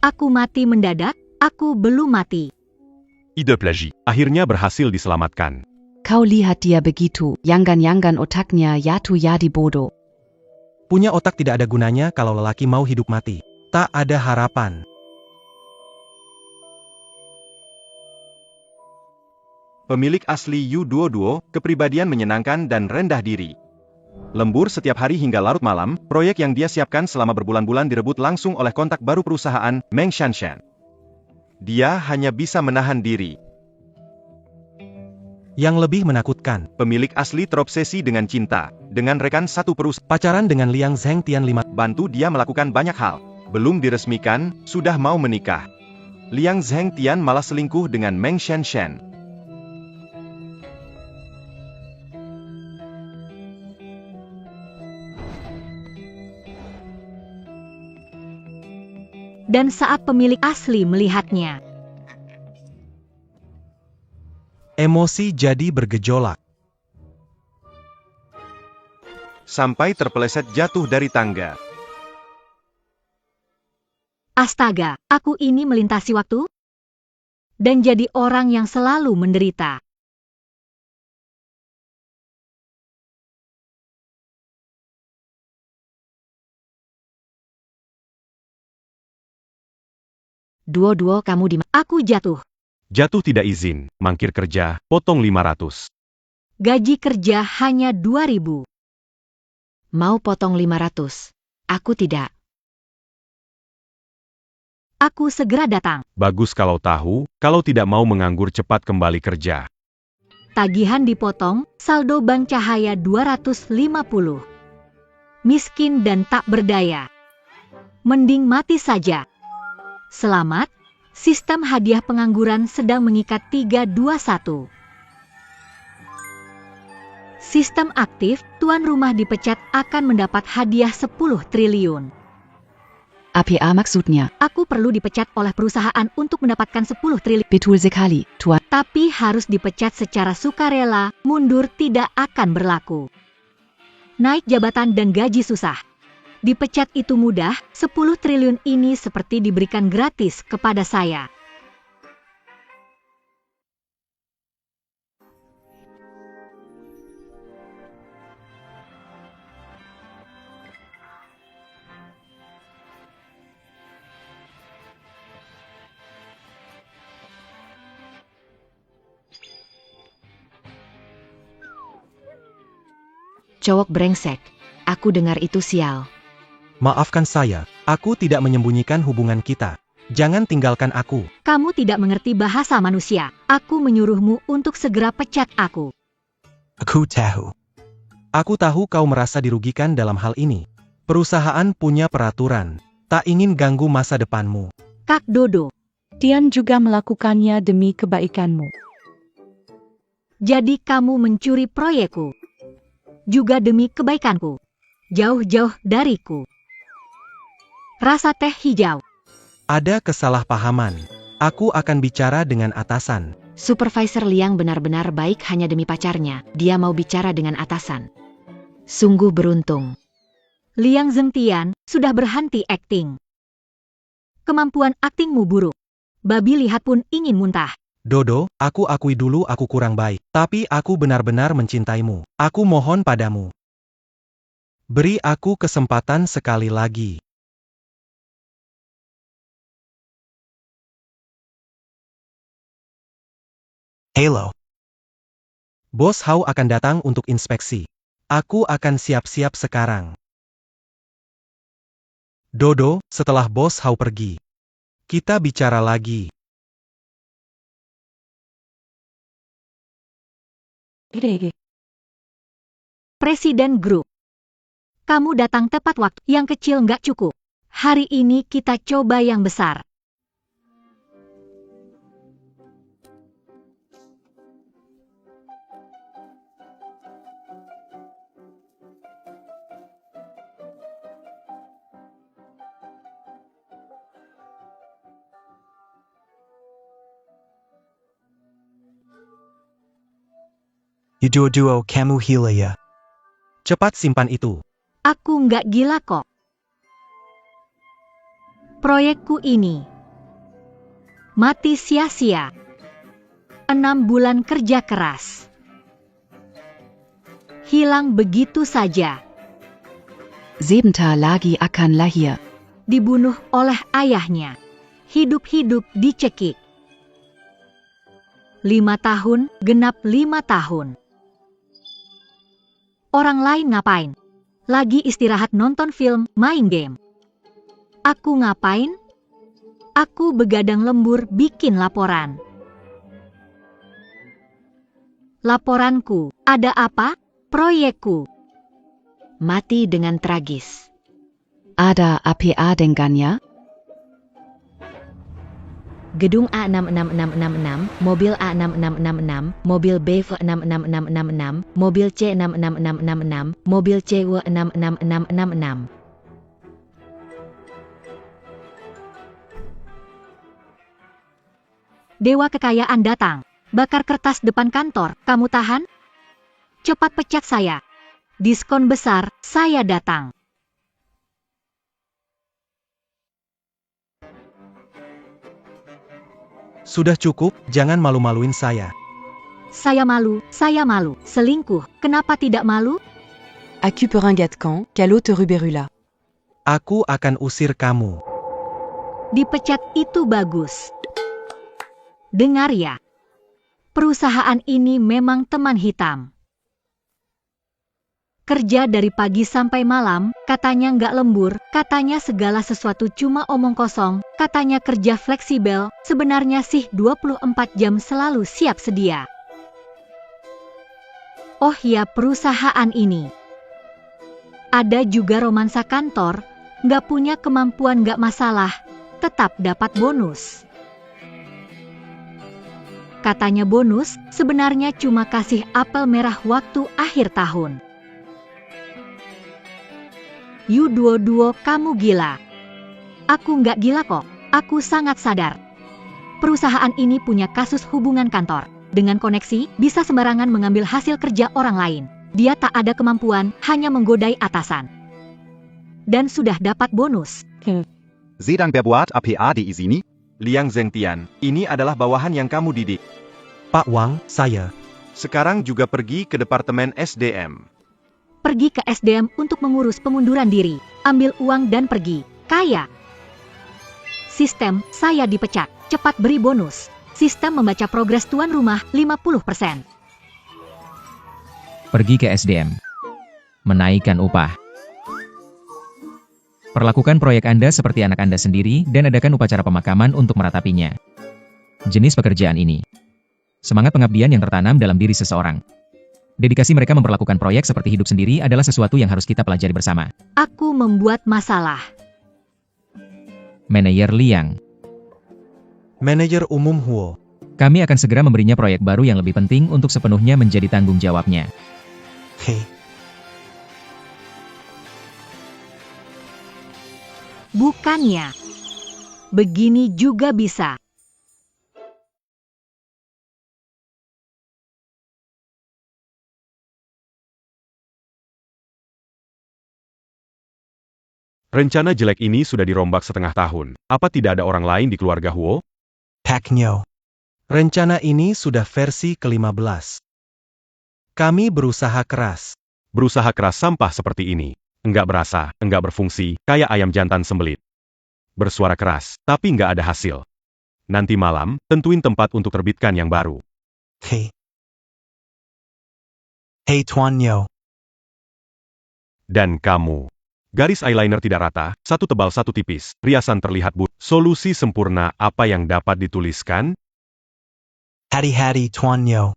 Aku mati mendadak, aku belum mati. Ide plagie akhirnya berhasil diselamatkan. Kau lihat dia begitu, yanggan-yanggan otaknya yatu yadi bodoh. Punya otak tidak ada gunanya kalau lelaki mau hidup mati. Tak ada harapan. Pemilik asli Yu Duo, kepribadian menyenangkan dan rendah diri. Lembur setiap hari hingga larut malam, proyek yang dia siapkan selama berbulan-bulan direbut langsung oleh kontak baru perusahaan, Meng Shanshan. Dia hanya bisa menahan diri. Yang lebih menakutkan, Pemilik asli terobsesi dengan cinta, dengan rekan satu perusahaan. pacaran dengan Liang Zhengtian 5. Bantu dia melakukan banyak hal. Belum diresmikan, sudah mau menikah. Liang Zhengtian malah selingkuh dengan Meng Shanshan. Dan saat pemilik asli melihatnya, Emosi jadi bergejolak. Sampai terpeleset jatuh dari tangga. astaga, aku ini melintasi waktu? Dan jadi orang yang selalu menderita. Duo, kamu di Aku jatuh. Jatuh tidak izin, mangkir kerja, potong 500. Gaji kerja hanya 2.000. mau potong 500. Aku tidak. Aku segera datang. Bagus kalau tahu, kalau tidak mau menganggur cepat kembali kerja. Tagihan dipotong, saldo bank cahaya 250. Miskin dan tak berdaya. Mending mati saja. Selamat, sistem hadiah pengangguran sedang mengikat 321. Sistem aktif, tuan rumah dipecat akan mendapat hadiah 10 triliun. APA maksudnya. Aku perlu dipecat oleh perusahaan untuk mendapatkan 10 triliun. Betul sekali, Tuan. Tapi harus dipecat secara sukarela, mundur tidak akan berlaku. Naik jabatan dan gaji susah. Dipecat itu mudah, 10 triliun ini seperti diberikan gratis kepada saya. Cowok brengsek. Aku dengar itu sial. Maafkan saya, aku tidak menyembunyikan hubungan kita. Jangan tinggalkan aku. Kamu tidak mengerti bahasa manusia. Aku menyuruhmu untuk segera pecat aku. Aku tahu. Aku tahu kau merasa dirugikan dalam hal ini. Perusahaan punya peraturan. Tak ingin ganggu masa depanmu. Kak Dodo, Tian juga melakukannya demi kebaikanmu. jadi kamu mencuri proyekku. Juga demi kebaikanku. Jauh-jauh dariku. Rasa teh hijau. Ada kesalahpahaman. Aku akan bicara dengan atasan. Supervisor Liang benar-benar baik hanya demi pacarnya. Dia mau bicara dengan atasan. Sungguh beruntung. Liang Zhengtian sudah berhenti akting. Kemampuan aktingmu buruk. Babi lihat pun ingin muntah. Dodo, aku akui dulu aku kurang baik. Tapi aku benar-benar mencintaimu. Aku mohon padamu. Beri aku kesempatan sekali lagi. Halo. Bos Hao akan datang untuk inspeksi. Aku akan siap-siap sekarang. Dodo, setelah Bos Hao pergi, kita bicara lagi. Presiden grup. Kamu datang tepat waktu. Yang kecil nggak cukup. Hari ini kita coba yang besar. Duo, kamu gila ya. Cepat simpan itu. Aku nggak gila kok. Proyekku ini Mati sia-sia. 6 bulan kerja keras. Hilang begitu saja. 7 lagi akan lahir. Dibunuh oleh ayahnya. Hidup-hidup dicekik. 5 tahun, genap 5 tahun. Orang lain ngapain? Lagi istirahat nonton film, main game. Aku ngapain? Aku begadang lembur bikin laporan. Laporanku, ada apa? Proyekku. Mati dengan tragis. Ada apa dengannya? Gedung A66666, mobil A6666, mobil B66666, mobil C66666, mobil CW66666. Dewa kekayaan datang. Bakar kertas depan kantor, kamu tahan? Cepat pecat saya. Diskon besar, saya datang. Sudah cukup, jangan malu-maluin saya. Saya malu, selingkuh, kenapa tidak malu? Accu pour un Gatcan, Calotte Ruberula. Aku akan usir kamu. Dipecat itu bagus. Dengar ya. Perusahaan ini memang teman hitam. Kerja dari pagi sampai malam, katanya nggak lembur, katanya segala sesuatu cuma omong kosong, katanya kerja fleksibel, sebenarnya sih 24 jam selalu siap sedia. Oh ya, perusahaan ini. Ada juga romansa kantor, nggak punya kemampuan nggak masalah, tetap dapat bonus. Katanya bonus, sebenarnya cuma kasih apel merah waktu akhir tahun. U22 kamu gila. Aku nggak gila kok, aku sangat sadar. Perusahaan ini punya kasus hubungan kantor. Dengan koneksi, bisa sembarangan mengambil hasil kerja orang lain. Dia tak ada kemampuan, hanya menggodai atasan. Dan sudah dapat bonus. Sedang berbuat apa di sini? Liang Zhengtian, ini adalah bawahan yang kamu didik. Pak Wang, saya. Sekarang juga pergi ke Departemen SDM. Pergi ke SDM untuk mengurus pengunduran diri. Ambil uang dan pergi. Kaya. Sistem, saya dipecat. Cepat beri bonus. Sistem membaca progres tuan rumah 50%. Pergi ke SDM. Menaikkan upah. Perlakukan proyek Anda seperti anak Anda sendiri dan adakan upacara pemakaman untuk meratapinya. Jenis pekerjaan ini. Semangat pengabdian yang tertanam dalam diri seseorang. Dedikasi mereka memperlakukan proyek seperti hidup sendiri adalah sesuatu yang harus kita pelajari bersama. Aku membuat masalah. Manajer Liang. Manajer umum Huo. Kami akan segera memberinya proyek baru yang lebih penting untuk sepenuhnya menjadi tanggung jawabnya. Hei, Bukannya. Begini juga bisa. Rencana jelek ini sudah dirombak setengah tahun. Apa tidak ada orang lain di keluarga Huo? Pak Nyo. Rencana ini sudah versi ke-15. Kami berusaha keras. Berusaha keras sampah seperti ini. Enggak berasa, enggak berfungsi, kayak ayam jantan sembelit. Bersuara keras, tapi enggak ada hasil. Nanti malam, tentuin tempat untuk terbitkan yang baru. Hei. Hei Tuan Nyo. Dan kamu. Garis eyeliner tidak rata, satu tebal satu tipis, riasan terlihat but. Solusi sempurna apa yang dapat dituliskan? Hari-hari Tuan Nyo.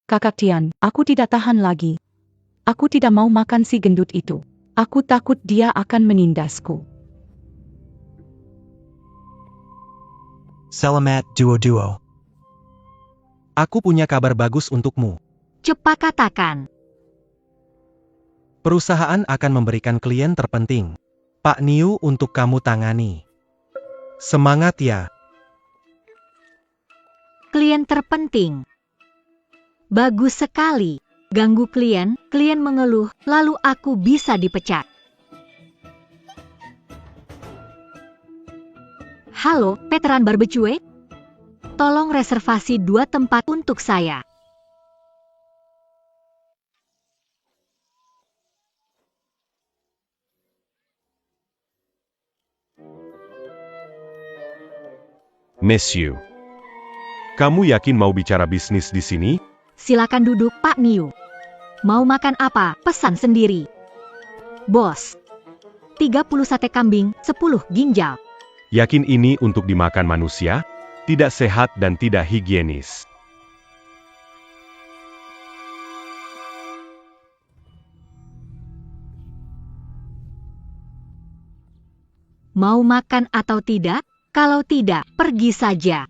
Kakak Tian, aku tidak tahan lagi. Aku tidak mau makan si gendut itu. Aku takut dia akan menindasku. Selamat duo-duo. Aku punya kabar bagus untukmu. Cepat katakan. Perusahaan akan memberikan klien terpenting. Pak Niu untuk kamu tangani. Semangat ya. Klien terpenting. Bagus sekali. Ganggu klien, klien mengeluh, lalu aku bisa dipecat. Halo, veteran barbecue? Tolong reservasi 2 tempat untuk saya. Monsieur. Kamu yakin mau bicara bisnis di sini? Silakan duduk, Pak Niu. Mau makan apa? Pesan sendiri. Bos. 30 sate kambing, 10 ginjal. Yakin ini untuk dimakan manusia? Tidak sehat dan tidak higienis. Mau makan atau tidak? Kalau tidak, pergi saja.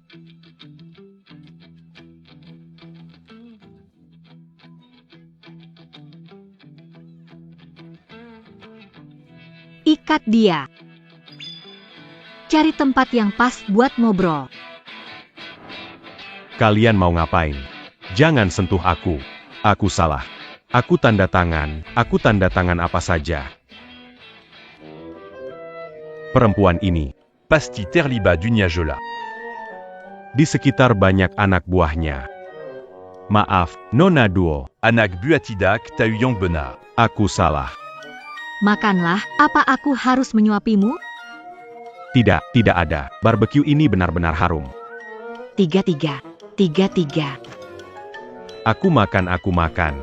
Ikat dia. Cari tempat yang pas buat ngobrol. Kalian mau ngapain? Jangan sentuh aku. Aku salah. Aku tanda tangan apa saja. Perempuan ini. Pasti terlibat dunia jola. Di sekitar banyak anak buahnya. Maaf, Nona Duo. Anak buah tidak tahu yang benar. Aku salah. Makanlah, apa aku harus menyuapimu? Tidak ada. Barbecue ini benar-benar harum. 3-3. Aku makan.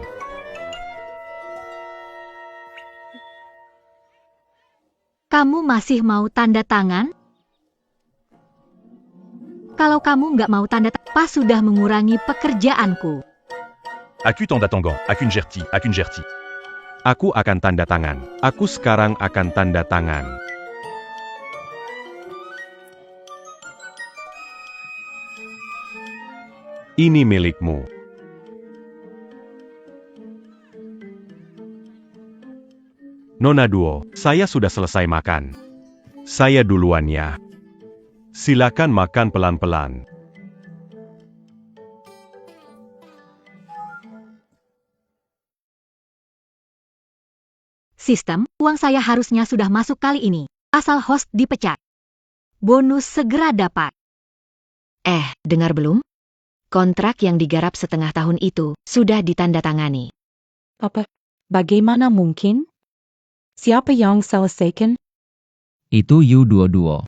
Kamu masih mau tanda tangan? Kalau kamu nggak mau tanda tangan, Pak sudah mengurangi pekerjaanku. Aku tanda tangan, aku ngerti. Aku akan tanda tangan. Aku sekarang akan tanda tangan. Ini milikmu. Nona Duo, saya sudah selesai makan. Saya duluan ya. Silakan makan pelan-pelan. Sistem, uang saya harusnya sudah masuk kali ini. Asal host dipecat. Bonus segera dapat. Dengar belum? Kontrak yang digarap setengah tahun itu sudah ditandatangani. Apa? Bagaimana mungkin? Siapa yang selesaikan? Itu U22.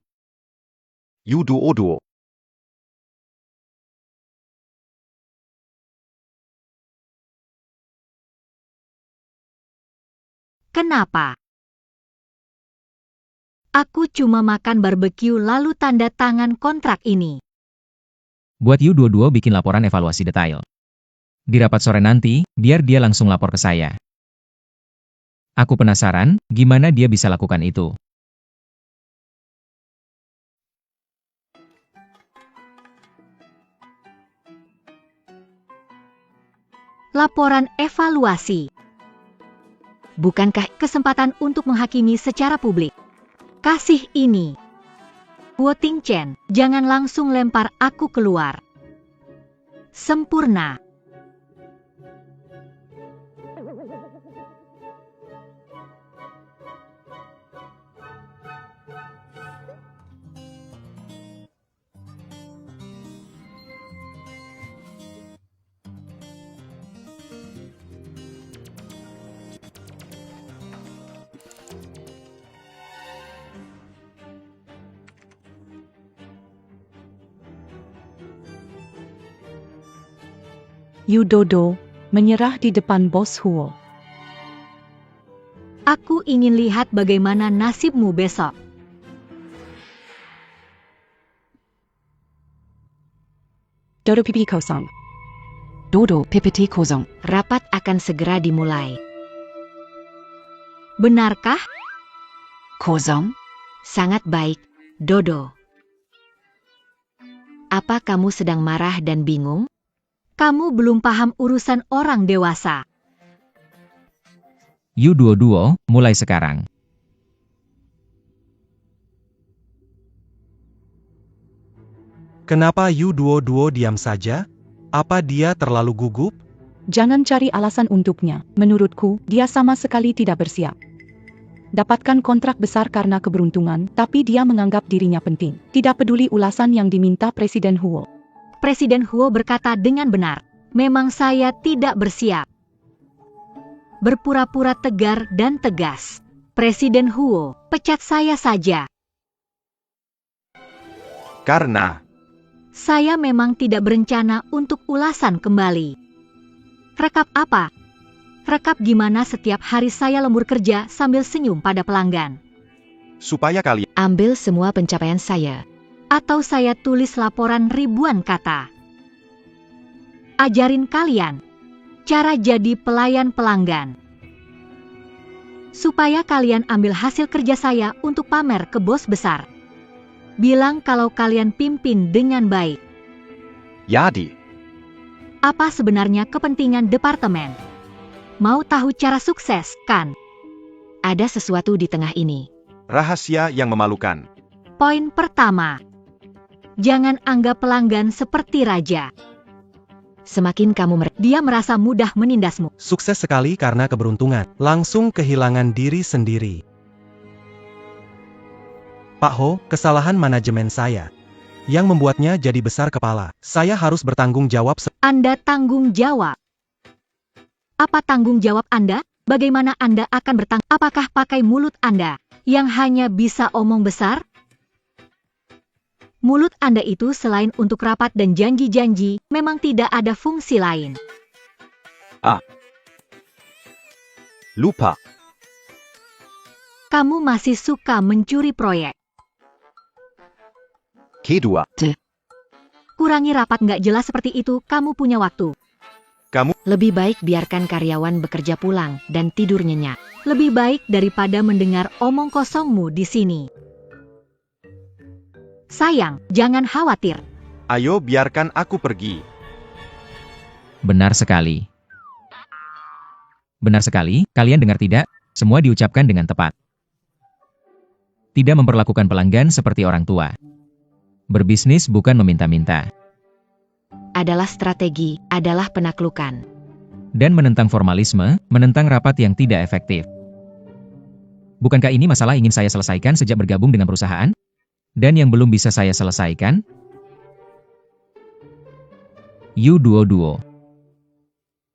U22. Kenapa? Aku cuma makan barbecue lalu tanda tangan kontrak ini. Buat U22 bikin laporan evaluasi detail. Di rapat sore nanti, biar dia langsung lapor ke saya. Aku penasaran, gimana dia bisa lakukan itu. Laporan evaluasi. Bukankah Kesempatan untuk menghakimi secara publik. Kasih ini. Woting Chen, jangan langsung lempar aku keluar. Sempurna. Yudodo menyerah di depan bos Huo. Aku ingin lihat bagaimana nasibmu besok. Dodo pipi kosong. rapat akan segera dimulai? Benarkah? Sangat baik, Dodo. Apa kamu sedang marah dan bingung? Kamu belum paham urusan orang dewasa. U22, mulai sekarang. Kenapa U22 diam saja? Apa dia terlalu gugup? Jangan cari alasan untuknya. Menurutku, dia sama sekali tidak bersiap. dapatkan kontrak besar karena keberuntungan, tapi dia menganggap dirinya penting. Tidak peduli ulasan yang diminta Presiden Huo. Presiden Huo berkata dengan benar, memang saya tidak bersiap. Berpura-pura tegar dan tegas. Presiden Huo, pecat saya saja. Karena Saya memang tidak berencana untuk ulasan kembali. Rekap apa? Rekap gimana setiap hari saya lembur kerja sambil senyum pada pelanggan. supaya kalian Ambil semua pencapaian saya. Atau saya tulis laporan ribuan kata. Ajarin kalian cara jadi pelayan pelanggan. Supaya kalian ambil hasil kerja saya untuk pamer ke bos besar. Bilang kalau kalian pimpin dengan baik. Yadi. Apa sebenarnya kepentingan departemen? Mau tahu cara sukses, kan? Ada sesuatu di tengah ini. rahasia yang memalukan. Poin pertama. Jangan anggap pelanggan seperti raja. Semakin kamu Dia merasa mudah menindasmu. Sukses sekali karena keberuntungan. Langsung kehilangan diri sendiri. Pak Ho, kesalahan manajemen saya. Yang membuatnya jadi besar kepala. Saya harus bertanggung jawab. Anda tanggung jawab. Apa tanggung jawab Anda? Bagaimana Anda akan bertanggung? Apakah pakai mulut Anda yang hanya bisa omong besar? Mulut Anda itu selain untuk rapat dan janji-janji, memang tidak ada fungsi lain. Lupa. Kamu masih suka mencuri proyek. Kedua. Kurangi rapat nggak jelas seperti itu, kamu punya waktu. lebih baik biarkan karyawan bekerja pulang dan tidur nyenyak. Lebih baik daripada mendengar omong kosongmu di sini. Sayang, jangan khawatir. Ayo biarkan aku pergi. Benar sekali. Benar sekali, kalian dengar tidak? Semua diucapkan dengan tepat. Tidak memperlakukan pelanggan seperti orang tua. Berbisnis bukan meminta-minta. Adalah strategi, adalah penaklukan. Dan menentang formalisme, menentang rapat yang tidak efektif. Bukankah ini masalah ingin saya selesaikan sejak bergabung dengan perusahaan? Dan yang belum bisa saya selesaikan? Yu Duo.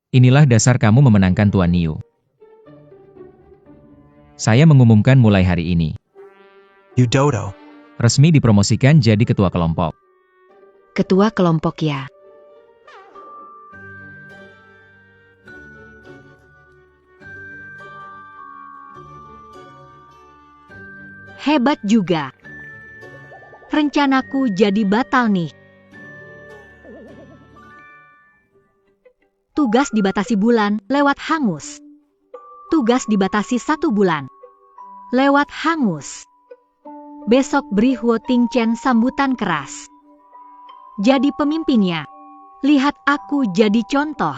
Inilah dasar kamu memenangkan Tuan Yu. Saya mengumumkan mulai hari ini. Yudodo. Resmi dipromosikan jadi ketua kelompok. Ketua kelompok ya. Hebat juga. Rencanaku jadi batal nih. Tugas dibatasi bulan, lewat hangus. Tugas dibatasi 1 bulan. Lewat hangus. Besok beri Huo Tingchen sambutan keras. Jadi pemimpinnya. Lihat aku jadi contoh.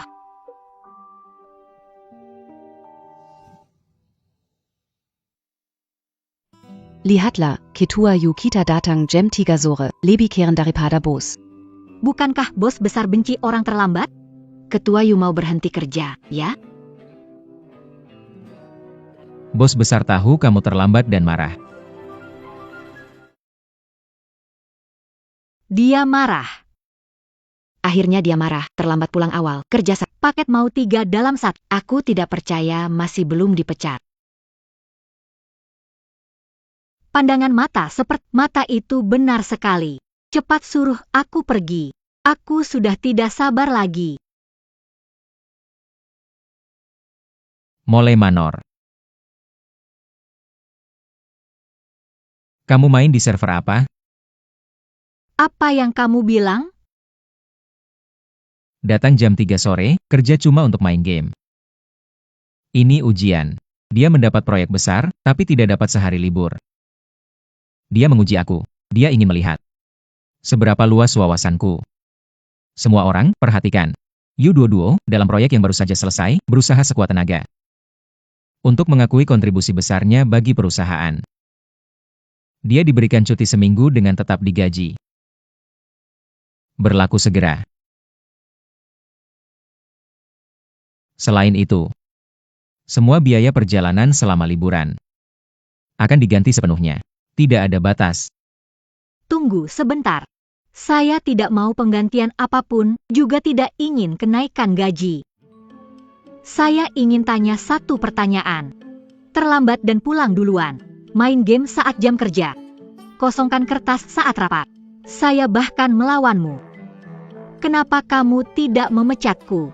Lihatlah, Ketua Yu kita datang jam 3 sore, lebih keren daripada bos. Bukankah bos besar benci orang terlambat? Ketua Yu mau berhenti kerja, ya? Bos besar tahu kamu terlambat dan marah. Dia marah. Akhirnya dia marah, terlambat pulang awal, kerja Paket mau 3 dalam 1. Aku tidak percaya masih belum dipecat. Pandangan mata seperti mata itu benar sekali. Cepat suruh aku pergi. Aku sudah tidak sabar lagi. Mole Manor. Kamu main di server apa? Apa yang kamu bilang? Datang jam 3 sore, kerja cuma untuk main game. Ini ujian. Dia mendapat proyek besar, tapi tidak dapat sehari libur. Dia menguji aku. Dia ingin melihat seberapa luas wawasanku. Semua orang, perhatikan. Yu Duo, dalam proyek yang baru saja selesai, berusaha sekuat tenaga untuk mengakui kontribusi besarnya bagi perusahaan. Dia diberikan cuti seminggu dengan tetap digaji. Berlaku segera. Selain itu, semua biaya perjalanan selama liburan akan diganti sepenuhnya. Tidak ada batas. Tunggu sebentar. Saya tidak mau penggantian apapun, juga tidak ingin kenaikan gaji. Saya ingin tanya satu pertanyaan. Terlambat dan pulang duluan. Main game saat jam kerja. Kosongkan kertas saat rapat. Saya bahkan melawanmu. Kenapa kamu tidak memecatku?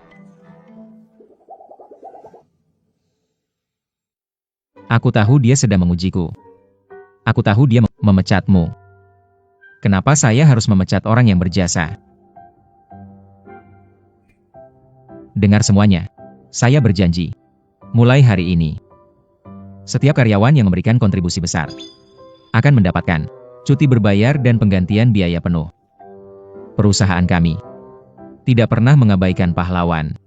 Aku tahu dia sedang mengujiku. Aku tahu dia memecatmu. Kenapa saya harus memecat orang yang berjasa? Dengar semuanya. Saya berjanji. Mulai hari ini, setiap karyawan yang memberikan kontribusi besar akan mendapatkan cuti berbayar dan penggantian biaya penuh. Perusahaan kami tidak pernah mengabaikan pahlawan.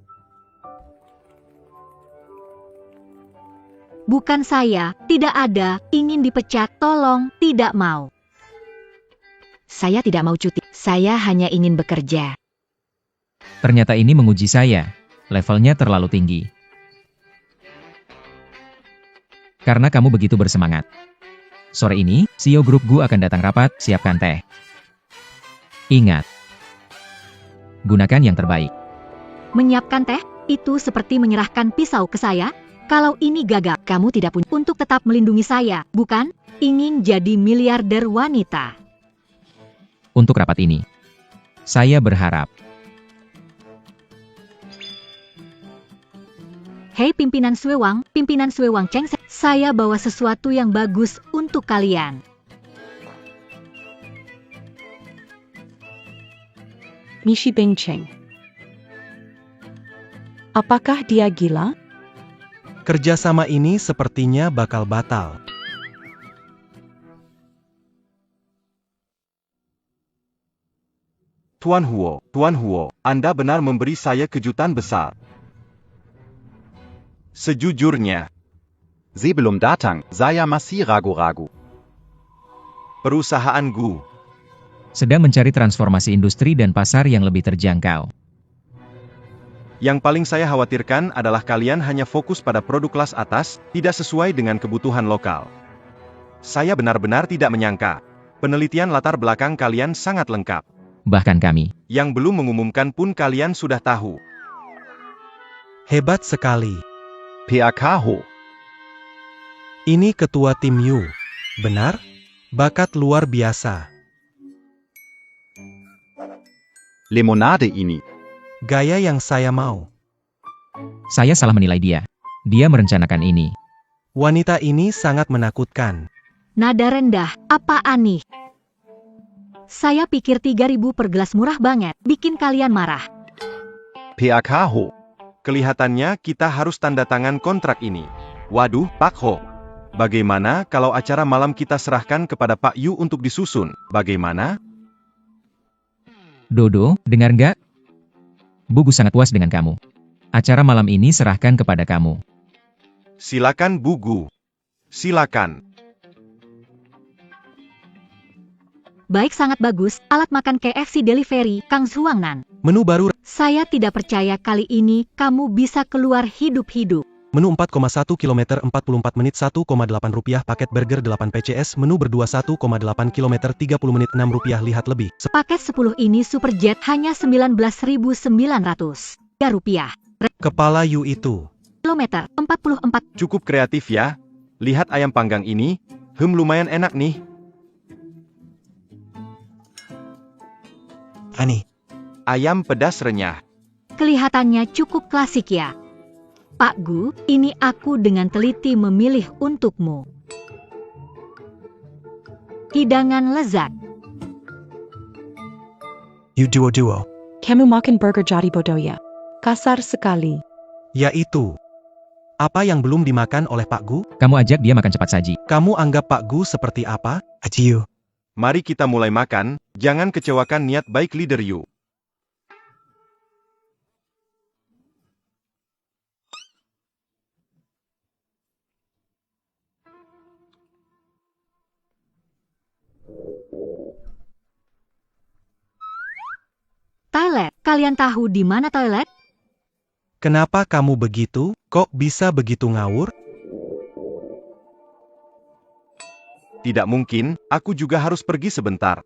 Bukan saya, tidak ada, ingin dipecat, tolong, tidak mau. Saya tidak mau cuti, saya hanya ingin bekerja. Ternyata ini menguji saya. Levelnya terlalu tinggi. Karena kamu begitu bersemangat. Sore ini, CEO grup Gu akan datang rapat, siapkan teh. Ingat, gunakan yang terbaik. Menyiapkan teh, itu seperti menyerahkan pisau ke saya. Kalau ini gagal, kamu tidak punya untuk tetap melindungi saya, bukan? Ingin jadi miliarder wanita. Untuk rapat ini, saya berharap. Hei pimpinan Swewang Cheng, saya bawa sesuatu yang bagus untuk kalian. Mishi Bing Cheng. Apakah dia gila? Kerjasama ini sepertinya bakal batal. Tuan Huo, Anda benar memberi saya kejutan besar. Sejujurnya, Sebelum datang, saya masih ragu-ragu. perusahaan Gu Sedang mencari transformasi industri dan pasar yang lebih terjangkau. Yang paling saya khawatirkan adalah kalian hanya fokus pada produk kelas atas, tidak sesuai dengan kebutuhan lokal. Saya benar-benar tidak menyangka. Penelitian latar belakang kalian sangat lengkap. Bahkan kami, Yang belum mengumumkan pun kalian sudah tahu. Hebat sekali. PAK Ho. Ini ketua tim Yu. Benar? Bakat luar biasa. Limonade ini. Gaya yang saya mau. saya salah menilai dia. Dia merencanakan ini. Wanita ini sangat menakutkan. Nada rendah, apaan nih? Saya pikir 3.000 per gelas murah banget, bikin kalian marah. PAK Ho. Kelihatannya kita harus tanda tangan kontrak ini. Waduh, Pak Ho. Bagaimana kalau acara malam kita serahkan kepada Pak Yu untuk disusun? Bagaimana? Dodo, dengar nggak? Bu Gu sangat puas dengan kamu. Acara malam ini serahkan kepada kamu. Silakan Bu Gu. Silakan. Baik, sangat bagus, alat makan KFC delivery, Kang Zhuangnan. Menu baru. Saya tidak percaya kali ini kamu bisa keluar hidup-hidup. Menu 4,1 km 44 menit 1,8 rupiah. Paket burger 8 PCS. Menu berdua 1,8 km 30 menit 6 rupiah. Lihat lebih. Paket 10 ini Superjet hanya 19.900 rupiah. Kepala Yu itu. Kilometer 44. Cukup kreatif ya. Lihat ayam panggang ini. Lumayan enak nih. Ani. Ayam pedas renyah. Kelihatannya cukup klasik ya. Pak Gu, ini aku dengan teliti memilih untukmu. Hidangan lezat. Yu duo. Kamu makan burger jadi bodoh ya. Kasar sekali. Yaitu. Apa yang belum dimakan oleh Pak Gu? Kamu ajak dia makan cepat saji. Kamu anggap Pak Gu seperti apa? Ajiu. Mari kita mulai makan, jangan kecewakan niat baik leader Yu. Toilet, kalian tahu di mana toilet? Kenapa kamu begitu? Kok bisa begitu ngawur? Tidak mungkin, aku juga harus pergi sebentar.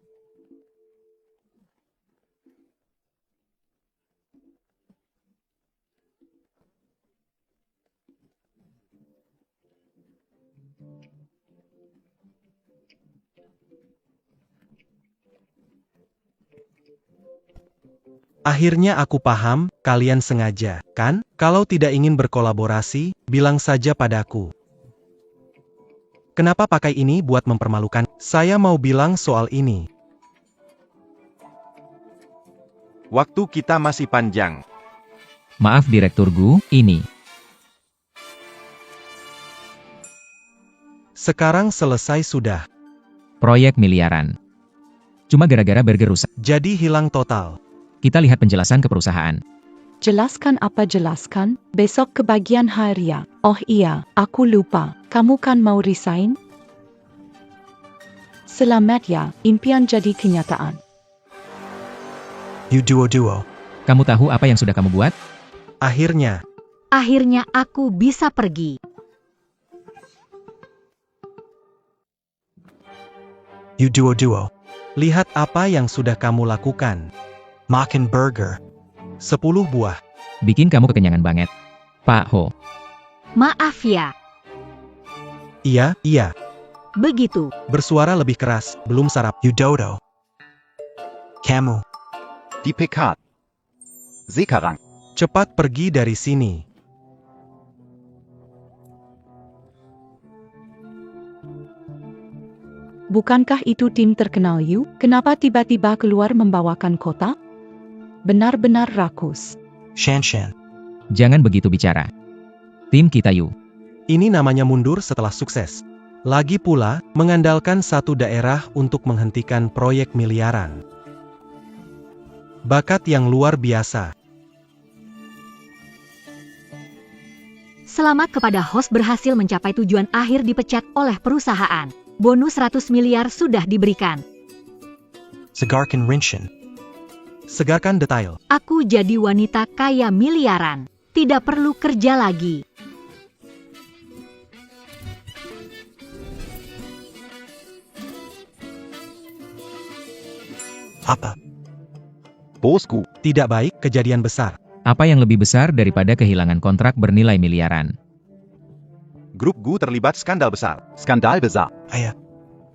Akhirnya aku paham, kalian sengaja, kan? Kalau tidak ingin berkolaborasi, bilang saja padaku. Kenapa pakai ini buat mempermalukan? Saya mau bilang soal ini. Waktu kita masih panjang. Maaf Direktur Gu, ini. Sekarang selesai sudah. Proyek miliaran. Cuma gara-gara burger rusak. Jadi hilang total. Kita lihat penjelasan ke perusahaan. Jelaskan apa jelaskan? Besok kebagian harian. Oh iya, aku lupa. Kamu kan mau resign? Selamat ya, impian jadi kenyataan. You duo. Kamu tahu apa yang sudah kamu buat? Akhirnya. Akhirnya aku bisa pergi. You duo. Lihat apa yang sudah kamu lakukan. Makan burger. 10 buah. Bikin kamu kekenyangan banget. Pak Ho. Maaf ya, Iya. begitu. Bersuara lebih keras, belum sarap. You dodo. Kamu. Die Pekat. Sekarang. Cepat pergi dari sini. Bukankah itu tim terkenal Yu? Kenapa tiba-tiba keluar membawakan kota? Benar-benar rakus. Shan. Jangan begitu bicara. Tim kita yuk. Ini namanya mundur setelah sukses. Lagi pula, mengandalkan satu daerah untuk menghentikan proyek miliaran. Bakat yang luar biasa. Selamat kepada host berhasil mencapai tujuan akhir dipecat oleh perusahaan. Bonus 100 miliar sudah diberikan. Segarkan Rinshin. Segarkan detail. Aku jadi wanita kaya miliaran. Tidak perlu kerja lagi. Apa? Bosku. Tidak baik, kejadian besar. Apa yang lebih besar daripada kehilangan kontrak bernilai miliaran? Grup Gu terlibat skandal besar. Skandal besar. Ayah.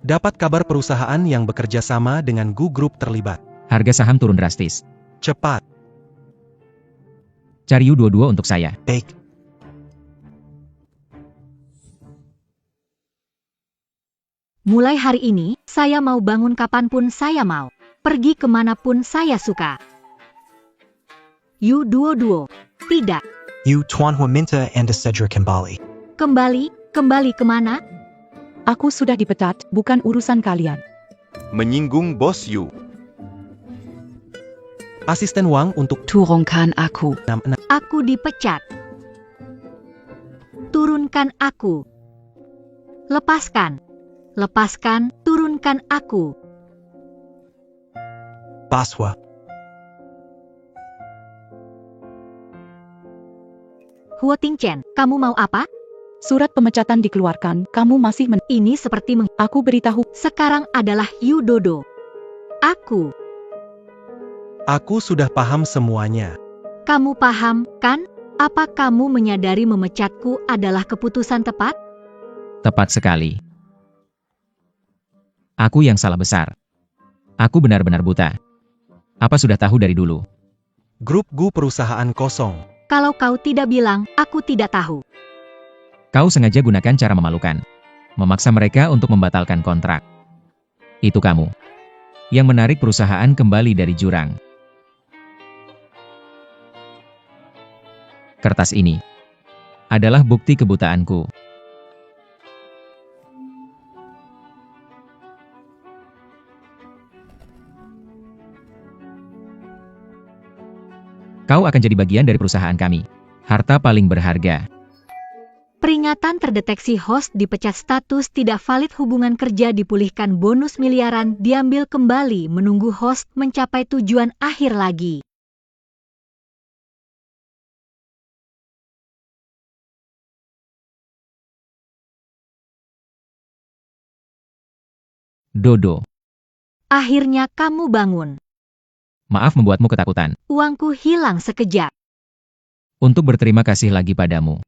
Dapat kabar perusahaan yang bekerja sama dengan Gu Group terlibat. Harga saham turun drastis. Cepat. Cari U22 untuk saya. Baik. Mulai hari ini, saya mau bangun kapanpun saya mau. Pergi kemanapun saya suka. U22. Tidak. You Tuan Hua Minta and Cedric Kembali. Kembali kemana? Aku sudah dipecat, bukan urusan kalian. Menyinggung bos Yu. Asisten Wang untuk Turunkan aku. 66. Aku dipecat. Turunkan aku. Lepaskan. Turunkan aku. Baswa. Huo Tingchen, kamu mau apa? Surat pemecatan dikeluarkan, kamu masih Ini seperti Aku beritahu, sekarang adalah Yu Dodo. Aku sudah paham semuanya. Kamu paham, kan? Apa kamu menyadari memecatku adalah keputusan tepat? Tepat sekali. Aku yang salah besar. Aku benar-benar buta. Apa sudah tahu dari dulu? Grup Gu perusahaan kosong. Kalau kau tidak bilang, aku tidak tahu. Kau sengaja gunakan cara memalukan. Memaksa mereka untuk membatalkan kontrak. Itu kamu. Yang menarik perusahaan kembali dari jurang. Kertas ini adalah bukti kebutaanku. Kau akan jadi bagian dari perusahaan kami. Harta paling berharga. Peringatan terdeteksi host dipecat, status tidak valid, hubungan kerja dipulihkan, bonus miliaran diambil kembali, menunggu host mencapai tujuan akhir lagi. Dodo. Akhirnya kamu bangun. Maaf membuatmu ketakutan. Uangku hilang sekejap. Untuk berterima kasih lagi padamu.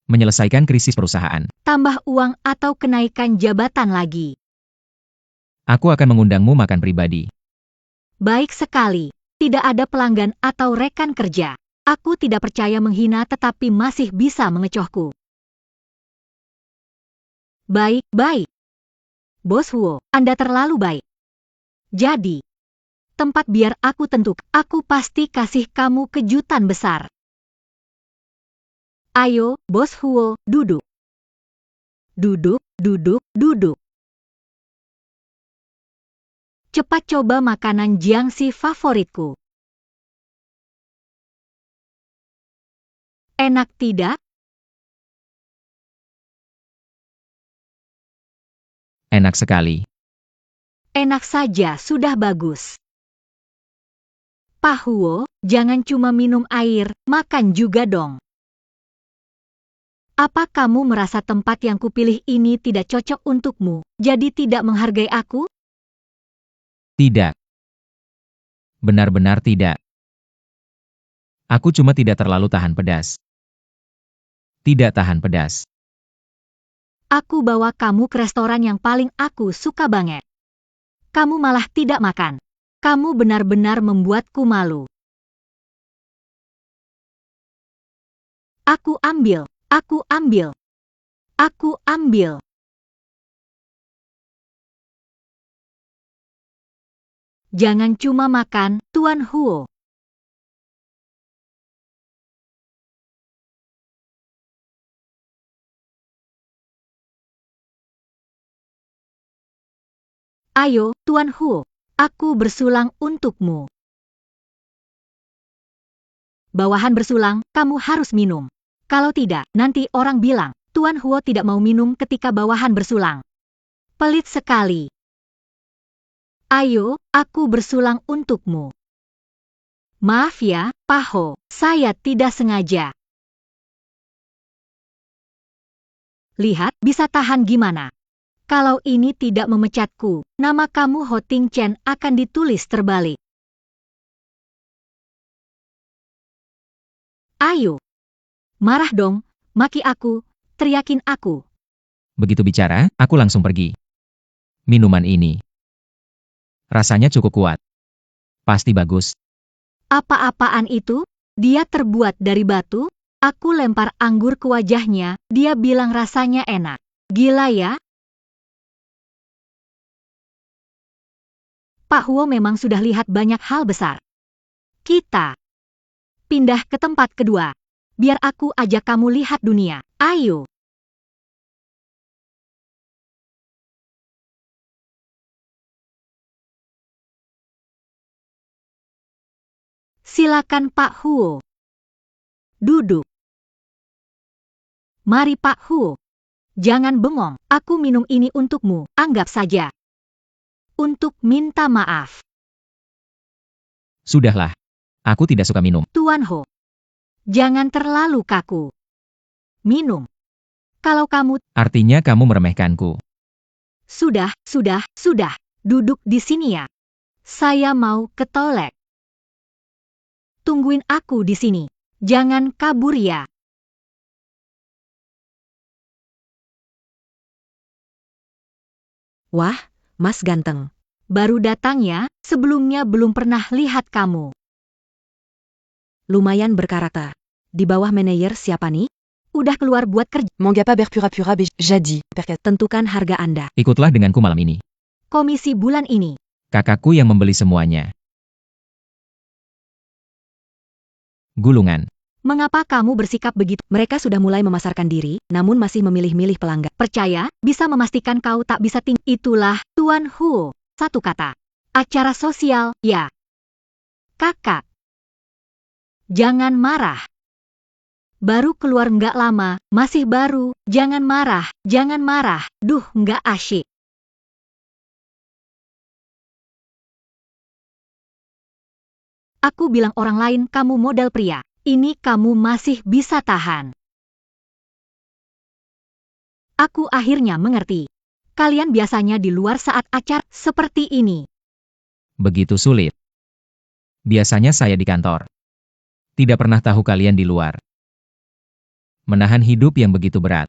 Menyelesaikan krisis perusahaan. Tambah uang atau kenaikan jabatan lagi. Aku akan mengundangmu makan pribadi. Baik sekali. Tidak ada pelanggan atau rekan kerja. Aku tidak percaya menghina tetapi masih bisa mengecohku. Baik, baik. Bos Huo, Anda terlalu baik. Jadi, tempat biar aku tentuk. Aku pasti kasih kamu kejutan besar. Ayo, Bos Huo, duduk. Duduk, duduk, duduk. Cepat coba makanan Jiangxi favoritku. Enak tidak? Enak sekali. Enak saja, sudah bagus. Pak Huo, jangan cuma minum air, makan juga dong. Apa kamu merasa tempat yang kupilih ini tidak cocok untukmu, jadi tidak menghargai aku? Tidak. Benar-benar tidak. Aku cuma tidak terlalu tahan pedas. Tidak tahan pedas. Aku bawa kamu ke restoran yang paling aku suka banget. Kamu malah tidak makan. Kamu benar-benar membuatku malu. Aku ambil, aku ambil. Aku ambil. Jangan cuma makan, Tuan Huo. Ayo, Tuan Huo, aku bersulang untukmu. Bawahan bersulang, kamu harus minum. Kalau tidak, nanti orang bilang, Tuan Huo tidak mau minum ketika bawahan bersulang. Pelit sekali. Ayo, aku bersulang untukmu. Maaf ya, Pak Ho, saya tidak sengaja. Lihat, bisa tahan gimana? Kalau ini tidak memecatku, nama kamu Ho Ting Chen akan ditulis terbalik. Ayo. Marah dong, maki aku, teriakin aku. Begitu bicara, aku langsung pergi. Minuman ini. Rasanya cukup kuat. Pasti bagus. Apa-apaan itu? Dia terbuat dari batu? Aku lempar anggur ke wajahnya, dia bilang rasanya enak. Gila ya? Pak Huo memang sudah lihat banyak hal besar. Kita pindah ke tempat kedua. Biar aku ajak kamu lihat dunia. Ayo. Silakan Pak Huo. Duduk. Mari Pak Huo. Jangan bengong, aku minum ini untukmu, anggap saja. Untuk minta maaf. Sudahlah. Aku tidak suka minum. Tuan Ho. Jangan terlalu kaku. Minum. Kalau kamu... Artinya kamu meremehkanku. Sudah. Duduk di sini ya. Saya mau ke toilet. Tungguin aku di sini. Jangan kabur ya. Wah, Mas ganteng. Baru datang ya, sebelumnya belum pernah lihat kamu. Lumayan berkarakter. Di bawah manajer siapa nih? Udah keluar buat kerja. Manga pas pura jadi. Tentukan harga Anda. Ikutlah denganku malam ini. Komisi bulan ini. Kakakku yang membeli semuanya. Gulungan. Mengapa kamu bersikap begitu? Mereka sudah mulai memasarkan diri, namun masih memilih-milih pelanggan. Percaya, bisa memastikan kau tak bisa tinggal. Itulah, Tuan Huo. Satu kata. Acara sosial, ya. Kakak. Jangan marah. Baru keluar nggak lama, masih baru, jangan marah, duh nggak asyik. Aku bilang orang lain kamu model pria, ini kamu masih bisa tahan. Aku akhirnya mengerti. kalian biasanya di luar saat acara seperti ini? Begitu sulit. Biasanya saya di kantor. Tidak pernah tahu kalian di luar. Menahan hidup yang begitu berat.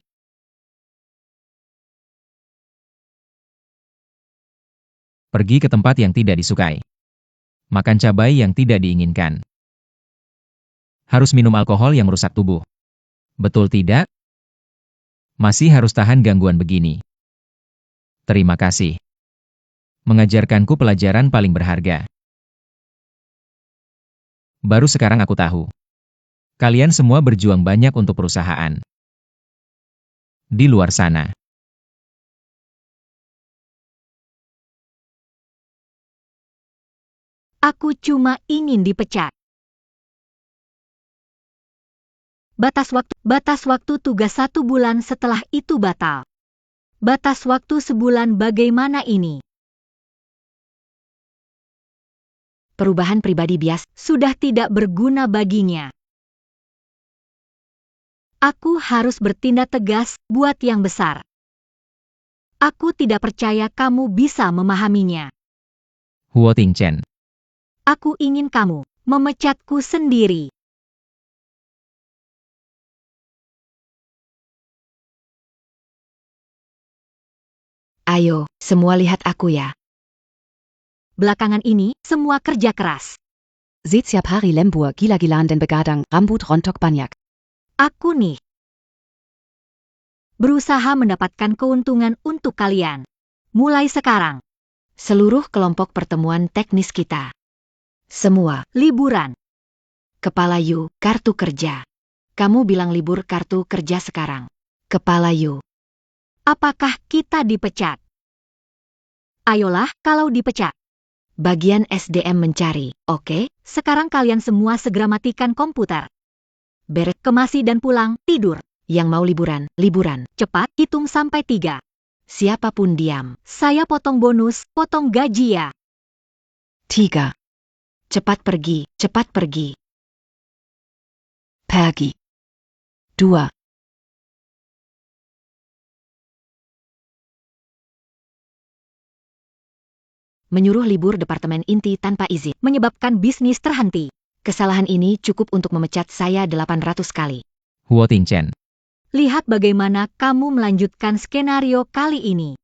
Pergi ke tempat yang tidak disukai. Makan cabai yang tidak diinginkan. Harus minum alkohol yang merusak tubuh. Betul tidak? Masih harus tahan gangguan begini. Terima kasih. Mengajarkanku pelajaran paling berharga. Baru sekarang aku tahu. Kalian semua berjuang banyak untuk perusahaan. Di luar sana. Aku cuma ingin dipecat. Batas waktu tugas 1 bulan setelah itu batal. Batas waktu sebulan bagaimana ini? Perubahan pribadi bias. Sudah tidak berguna baginya. Aku harus bertindak tegas buat yang besar. Aku tidak percaya kamu bisa memahaminya. Huo Tingchen. Aku ingin kamu memecatku sendiri. Ayo, semua lihat aku ya. Belakangan ini, semua kerja keras. Seht siap hari lembur gila-gilaan dan begadang rambut rontok banyak. Aku nih. Berusaha mendapatkan keuntungan untuk kalian. Mulai sekarang. Seluruh kelompok pertemuan teknis kita. Semua. Liburan. Kepala Yu, kartu kerja. Kamu bilang libur kartu kerja sekarang. Kepala Yu. Apakah kita dipecat? Ayolah, kalau dipecat. Bagian SDM mencari, oke? Sekarang kalian semua segera matikan komputer. Beres. Kemasi dan pulang, tidur. Yang mau liburan, liburan. Cepat, hitung sampai 3. Siapapun diam. Saya potong bonus, potong gaji ya. 3. Cepat pergi, cepat pergi. Pergi. 2. Menyuruh libur departemen inti tanpa izin. Menyebabkan bisnis terhenti. Kesalahan ini cukup untuk memecat saya 800 kali. Huo Tingchen. Lihat bagaimana kamu melanjutkan skenario kali ini.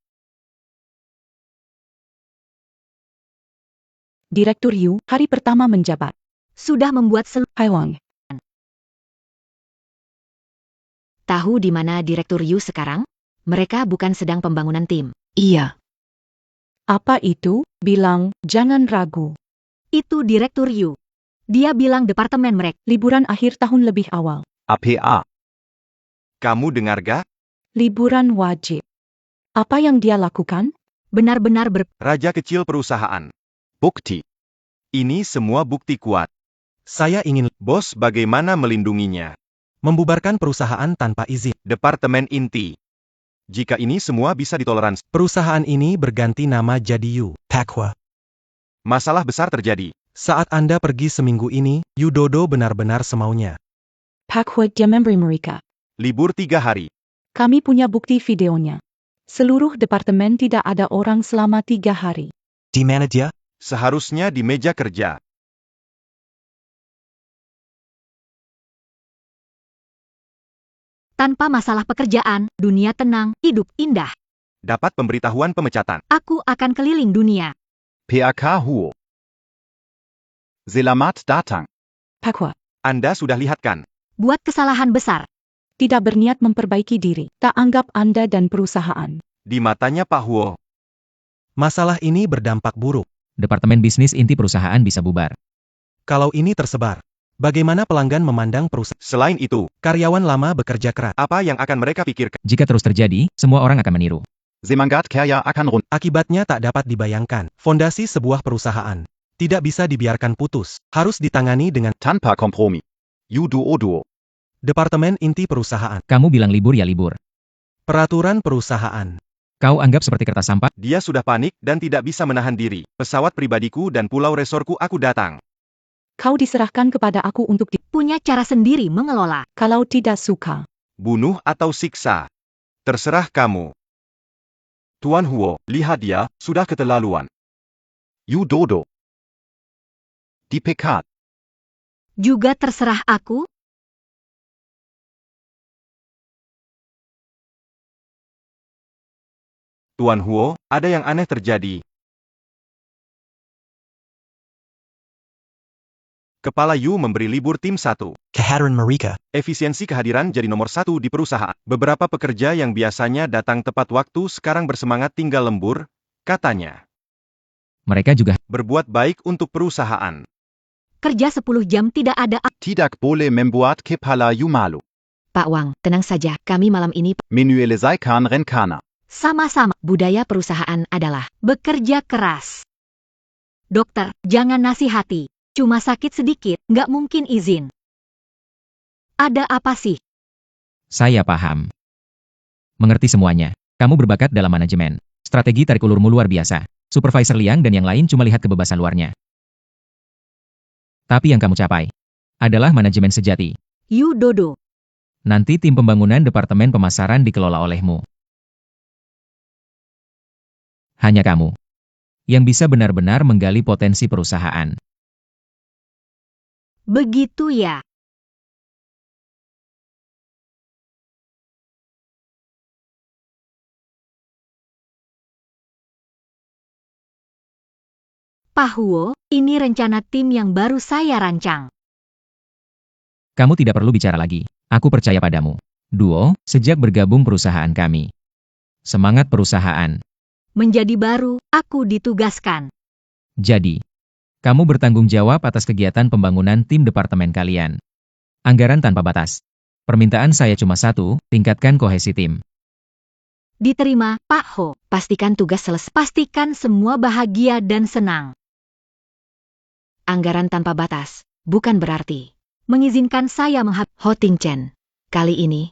Direktur Yu, hari pertama menjabat. Sudah membuat Haiwang. Tahu di mana Direktur Yu sekarang? Mereka bukan sedang pembangunan tim. Iya. Apa itu? Bilang, jangan ragu. Itu Direktur Yu. Dia bilang departemen mereka. Liburan akhir tahun lebih awal. APA. Kamu dengar gak? Liburan wajib. Apa yang dia lakukan? Benar-benar Raja kecil perusahaan. Bukti. Ini semua bukti kuat. Saya ingin Bos bagaimana melindunginya? membubarkan perusahaan tanpa izin. Departemen inti. Jika ini semua bisa ditoleransi, Perusahaan ini berganti nama jadi Yu. Pakhua. masalah besar terjadi. Saat Anda pergi seminggu ini, Yu Dodo benar-benar semaunya. Pakhua dia memberi mereka. Libur 3 hari. Kami punya bukti videonya. Seluruh departemen tidak ada orang selama 3 hari. Di mana dia? Seharusnya di meja kerja. tanpa masalah pekerjaan, dunia tenang, hidup indah. Dapat pemberitahuan pemecatan. Aku akan keliling dunia. PAK Huo. Selamat datang. Pakhua. Anda sudah lihat kan? Buat kesalahan besar. Tidak berniat memperbaiki diri. Tak anggap Anda dan perusahaan. Di matanya Pak Huo. Masalah ini berdampak buruk. Departemen bisnis inti perusahaan bisa bubar. Kalau ini tersebar, bagaimana pelanggan memandang perusahaan? Selain itu, Karyawan lama bekerja keras. apa yang akan mereka pikirkan? Jika terus terjadi, semua orang akan meniru. Semangat kerja akan run. Akibatnya tak dapat dibayangkan. Fondasi sebuah perusahaan tidak bisa dibiarkan putus. Harus ditangani dengan Tanpa kompromi. Yudo Odo. Departemen inti perusahaan. Kamu bilang libur ya libur. Peraturan perusahaan. Kau anggap seperti kertas sampah? Dia sudah panik dan tidak bisa menahan diri. Pesawat pribadiku dan pulau resorku aku datang. Kau diserahkan kepada aku untuk Punya cara sendiri mengelola. kalau tidak suka. Bunuh atau siksa. Terserah kamu. Tuan Huo, lihat dia, sudah keterlaluan. Yu Dodo. Die Pekat. Juga terserah aku? Tuan Huo, ada yang aneh terjadi. Kepala Yu memberi libur tim 1. Kehadiran mereka. Efisiensi kehadiran jadi nomor 1 di perusahaan. Beberapa pekerja yang biasanya datang tepat waktu sekarang bersemangat tinggal lembur, katanya. Mereka juga Berbuat baik untuk perusahaan. Kerja 10 jam tidak ada. Tidak boleh membuat kepala Yu malu. Pak Wang, tenang saja, kami malam ini Menyelesaikan rencana. Sama-sama. budaya perusahaan adalah Bekerja keras. Dokter, jangan nasihati. Cuma sakit sedikit, nggak mungkin izin. Ada apa sih? Saya paham. Mengerti semuanya. Kamu berbakat dalam manajemen. Strategi tarik ulurmu luar biasa. Supervisor Liang dan yang lain cuma lihat kebebasan luarnya. Tapi yang kamu capai adalah manajemen sejati. Yu Dodo. Nanti tim pembangunan departemen pemasaran dikelola olehmu. Hanya kamu yang bisa benar-benar menggali potensi perusahaan. Begitu ya. Pak Huo, ini rencana tim yang baru saya rancang. Kamu tidak perlu bicara lagi. Aku percaya padamu. Duo, sejak bergabung perusahaan kami. Semangat perusahaan. Menjadi baru, aku ditugaskan. Jadi, kamu bertanggung jawab atas kegiatan pembangunan tim departemen kalian. Anggaran tanpa batas. Permintaan saya cuma satu, tingkatkan kohesi tim. Diterima, Pak Ho. pastikan tugas selesai. Pastikan semua bahagia dan senang. Anggaran tanpa batas, bukan berarti Mengizinkan saya Ho Tingchen. Kali ini,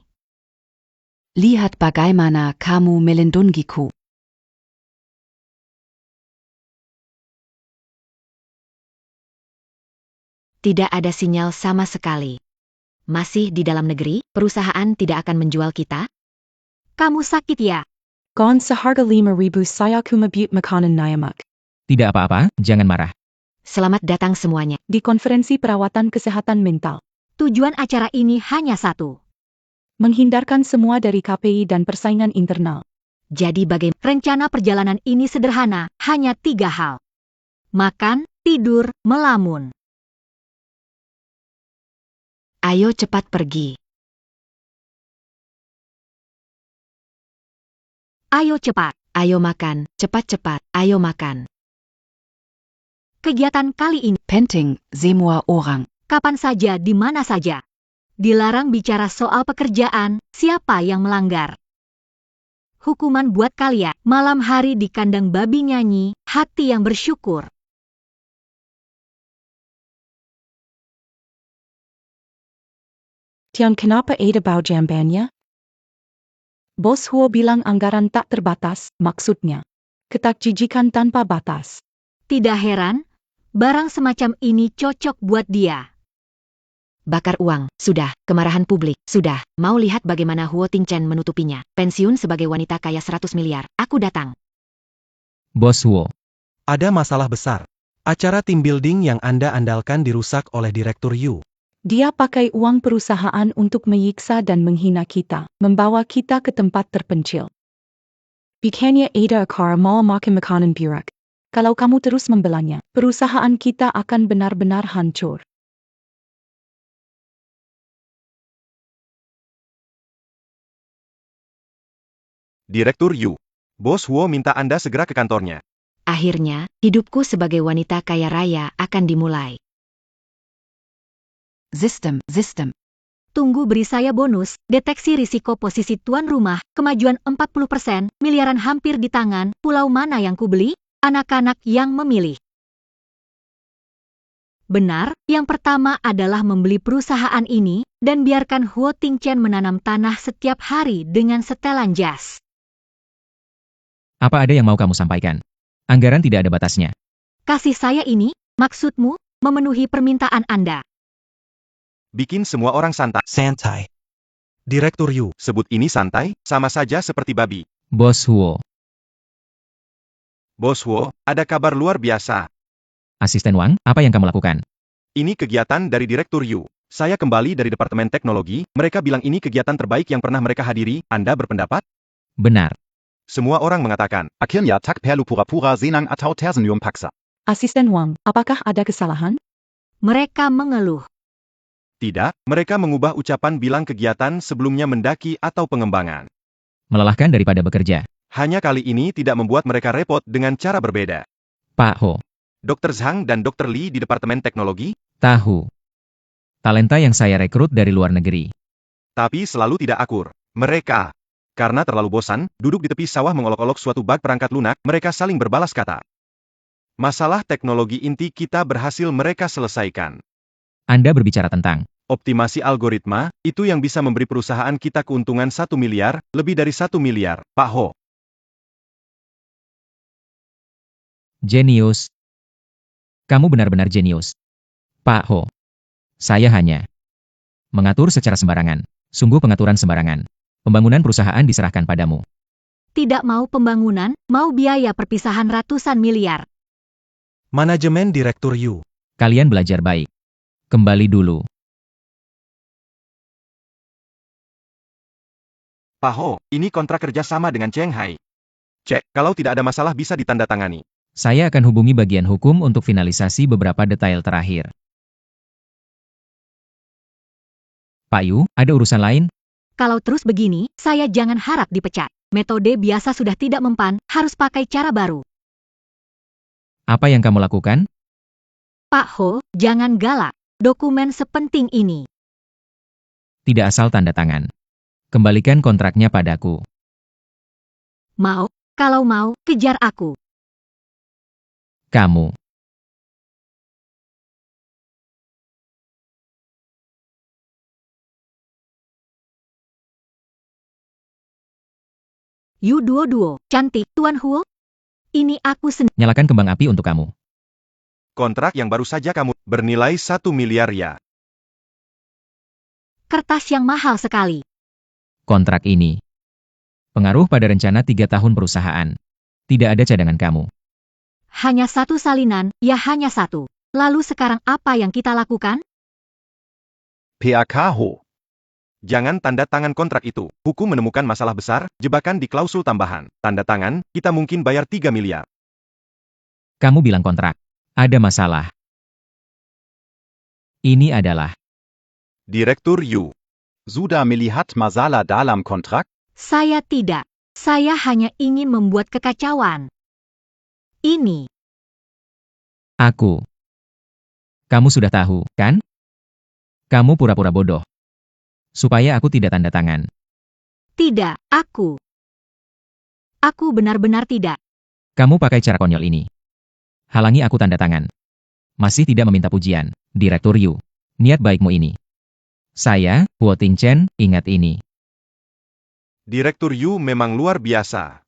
Lihat bagaimana kamu melindungiku. tidak ada sinyal sama sekali. Masih di dalam negeri, perusahaan tidak akan menjual kita? Kamu sakit ya? Gon seharga 5.000 saya kumabut makanan Nyamak. Tidak apa-apa, jangan marah. Selamat datang semuanya. Di konferensi perawatan kesehatan mental. Tujuan acara ini hanya satu. Menghindarkan semua dari KPI dan persaingan internal. Jadi bagaimana? Rencana perjalanan ini sederhana, hanya 3 hal. Makan, tidur, melamun. Ayo cepat pergi. Ayo cepat. Ayo makan, cepat-cepat, ayo makan. Kegiatan kali ini, Penting, semua orang. kapan saja di mana saja. Dilarang bicara soal pekerjaan, siapa yang melanggar. Hukuman buat kalian, malam hari di kandang babi nyanyi, hati yang bersyukur. Tian kenapa ada bau jambannya? Bos Huo bilang anggaran tak terbatas, maksudnya. Ketakjijikan tanpa batas. Tidak heran, barang semacam ini cocok buat dia. Bakar uang, sudah, kemarahan publik, sudah, mau lihat bagaimana Huo Tingchen menutupinya. Pensiun sebagai wanita kaya 100 miliar, aku datang. Bos Huo, Ada masalah besar. Acara team building yang Anda andalkan dirusak oleh Direktur Yu. Dia pakai uang perusahaan untuk menyiksa dan menghina kita, membawa kita ke tempat terpencil. Bikinnya ada akar mau makan makanan buruk. Kalau kamu terus membelanya, perusahaan kita akan benar-benar hancur. Direktur Yu. Bos Huo minta Anda segera ke kantornya. Akhirnya, hidupku sebagai wanita kaya raya akan dimulai. System. Tunggu beri saya bonus, deteksi risiko posisi tuan rumah, kemajuan 40%, miliaran hampir di tangan, pulau mana yang kubeli? Anak-anak yang memilih. Benar, yang pertama adalah membeli perusahaan ini, dan biarkan Huo Tingchen menanam tanah setiap hari dengan setelan jas. apa ada yang mau kamu sampaikan? Anggaran tidak ada batasnya. Kasih saya ini, maksudmu, memenuhi permintaan Anda. Bikin semua orang santai. Santai. Direktur Yu. Sebut ini santai, sama saja seperti babi. Bos Huo, Bos Huo, ada kabar luar biasa. Asisten Wang, apa yang kamu lakukan? Ini kegiatan dari Direktur Yu. Saya kembali dari Departemen Teknologi, mereka bilang ini kegiatan terbaik yang pernah mereka hadiri, Anda berpendapat? Benar. Semua orang mengatakan. Akhirnya tak perlu pura-pura senang atau tersenyum paksa. Asisten Wang, apakah ada kesalahan? Mereka mengeluh. Tidak, mereka mengubah ucapan bilang kegiatan sebelumnya mendaki atau pengembangan. Melelahkan daripada bekerja. Hanya kali ini tidak membuat mereka repot dengan cara berbeda. Pak Ho. Dr. Zhang dan Dr. Li di Departemen Teknologi, Tahu. Talenta yang saya rekrut dari luar negeri. tapi selalu tidak akur. Mereka, karena terlalu bosan, duduk di tepi sawah mengolok-olok suatu bak perangkat lunak, mereka saling berbalas kata. Masalah teknologi inti kita berhasil mereka selesaikan. Anda berbicara tentang Optimasi algoritma, itu yang bisa memberi perusahaan kita keuntungan 1 miliar, lebih dari 1 miliar, Pak Ho. jenius. Kamu benar-benar jenius. Pak Ho. Saya hanya mengatur secara sembarangan. Sungguh pengaturan sembarangan. Pembangunan perusahaan diserahkan padamu. Tidak mau pembangunan, mau biaya perpisahan ratusan miliar. Manajemen Direktur Yu. Kalian belajar baik. Kembali dulu. Pak Ho, ini kontrak kerja sama dengan Cheng Hai. Cek, kalau tidak ada masalah bisa ditandatangani. Saya akan hubungi bagian hukum untuk finalisasi beberapa detail terakhir. Pak Yu, ada urusan lain? Kalau terus begini, saya jangan harap dipecat. Metode biasa sudah tidak mempan, harus pakai cara baru. Apa yang kamu lakukan? Pak Ho, jangan galak. Dokumen sepenting ini. Tidak asal tanda tangan. Kembalikan kontraknya padaku. Mau? Kalau mau, kejar aku. Kamu. Yu Duo, cantik, Tuan Huo. Ini aku sendiri. Nyalakan kembang api untuk kamu. Kontrak yang baru saja kamu, bernilai 1 miliar ya. Kertas yang mahal sekali. Kontrak ini. Pengaruh pada rencana 3 tahun perusahaan. Tidak ada cadangan kamu. Hanya satu salinan, ya hanya satu. Lalu sekarang apa yang kita lakukan? PAK Ho. Jangan tanda tangan kontrak itu. Hukum menemukan masalah besar, jebakan di klausul tambahan. Tanda tangan, kita mungkin bayar 3 miliar. Kamu bilang kontrak. Ada masalah. Ini adalah Direktur Yu. Sudah melihat masalah dalam kontrak? Saya tidak. Saya hanya ingin membuat kekacauan. Ini. aku. Kamu sudah tahu, kan? Kamu pura-pura bodoh. Supaya aku tidak tanda tangan. Tidak, aku. Aku benar-benar tidak. Kamu pakai cara konyol ini. Halangi aku tanda tangan. Masih tidak meminta pujian, Direktur Yu. Niat baikmu ini. Saya, Huo Tingchen, ingat ini. Direktur Yu memang luar biasa.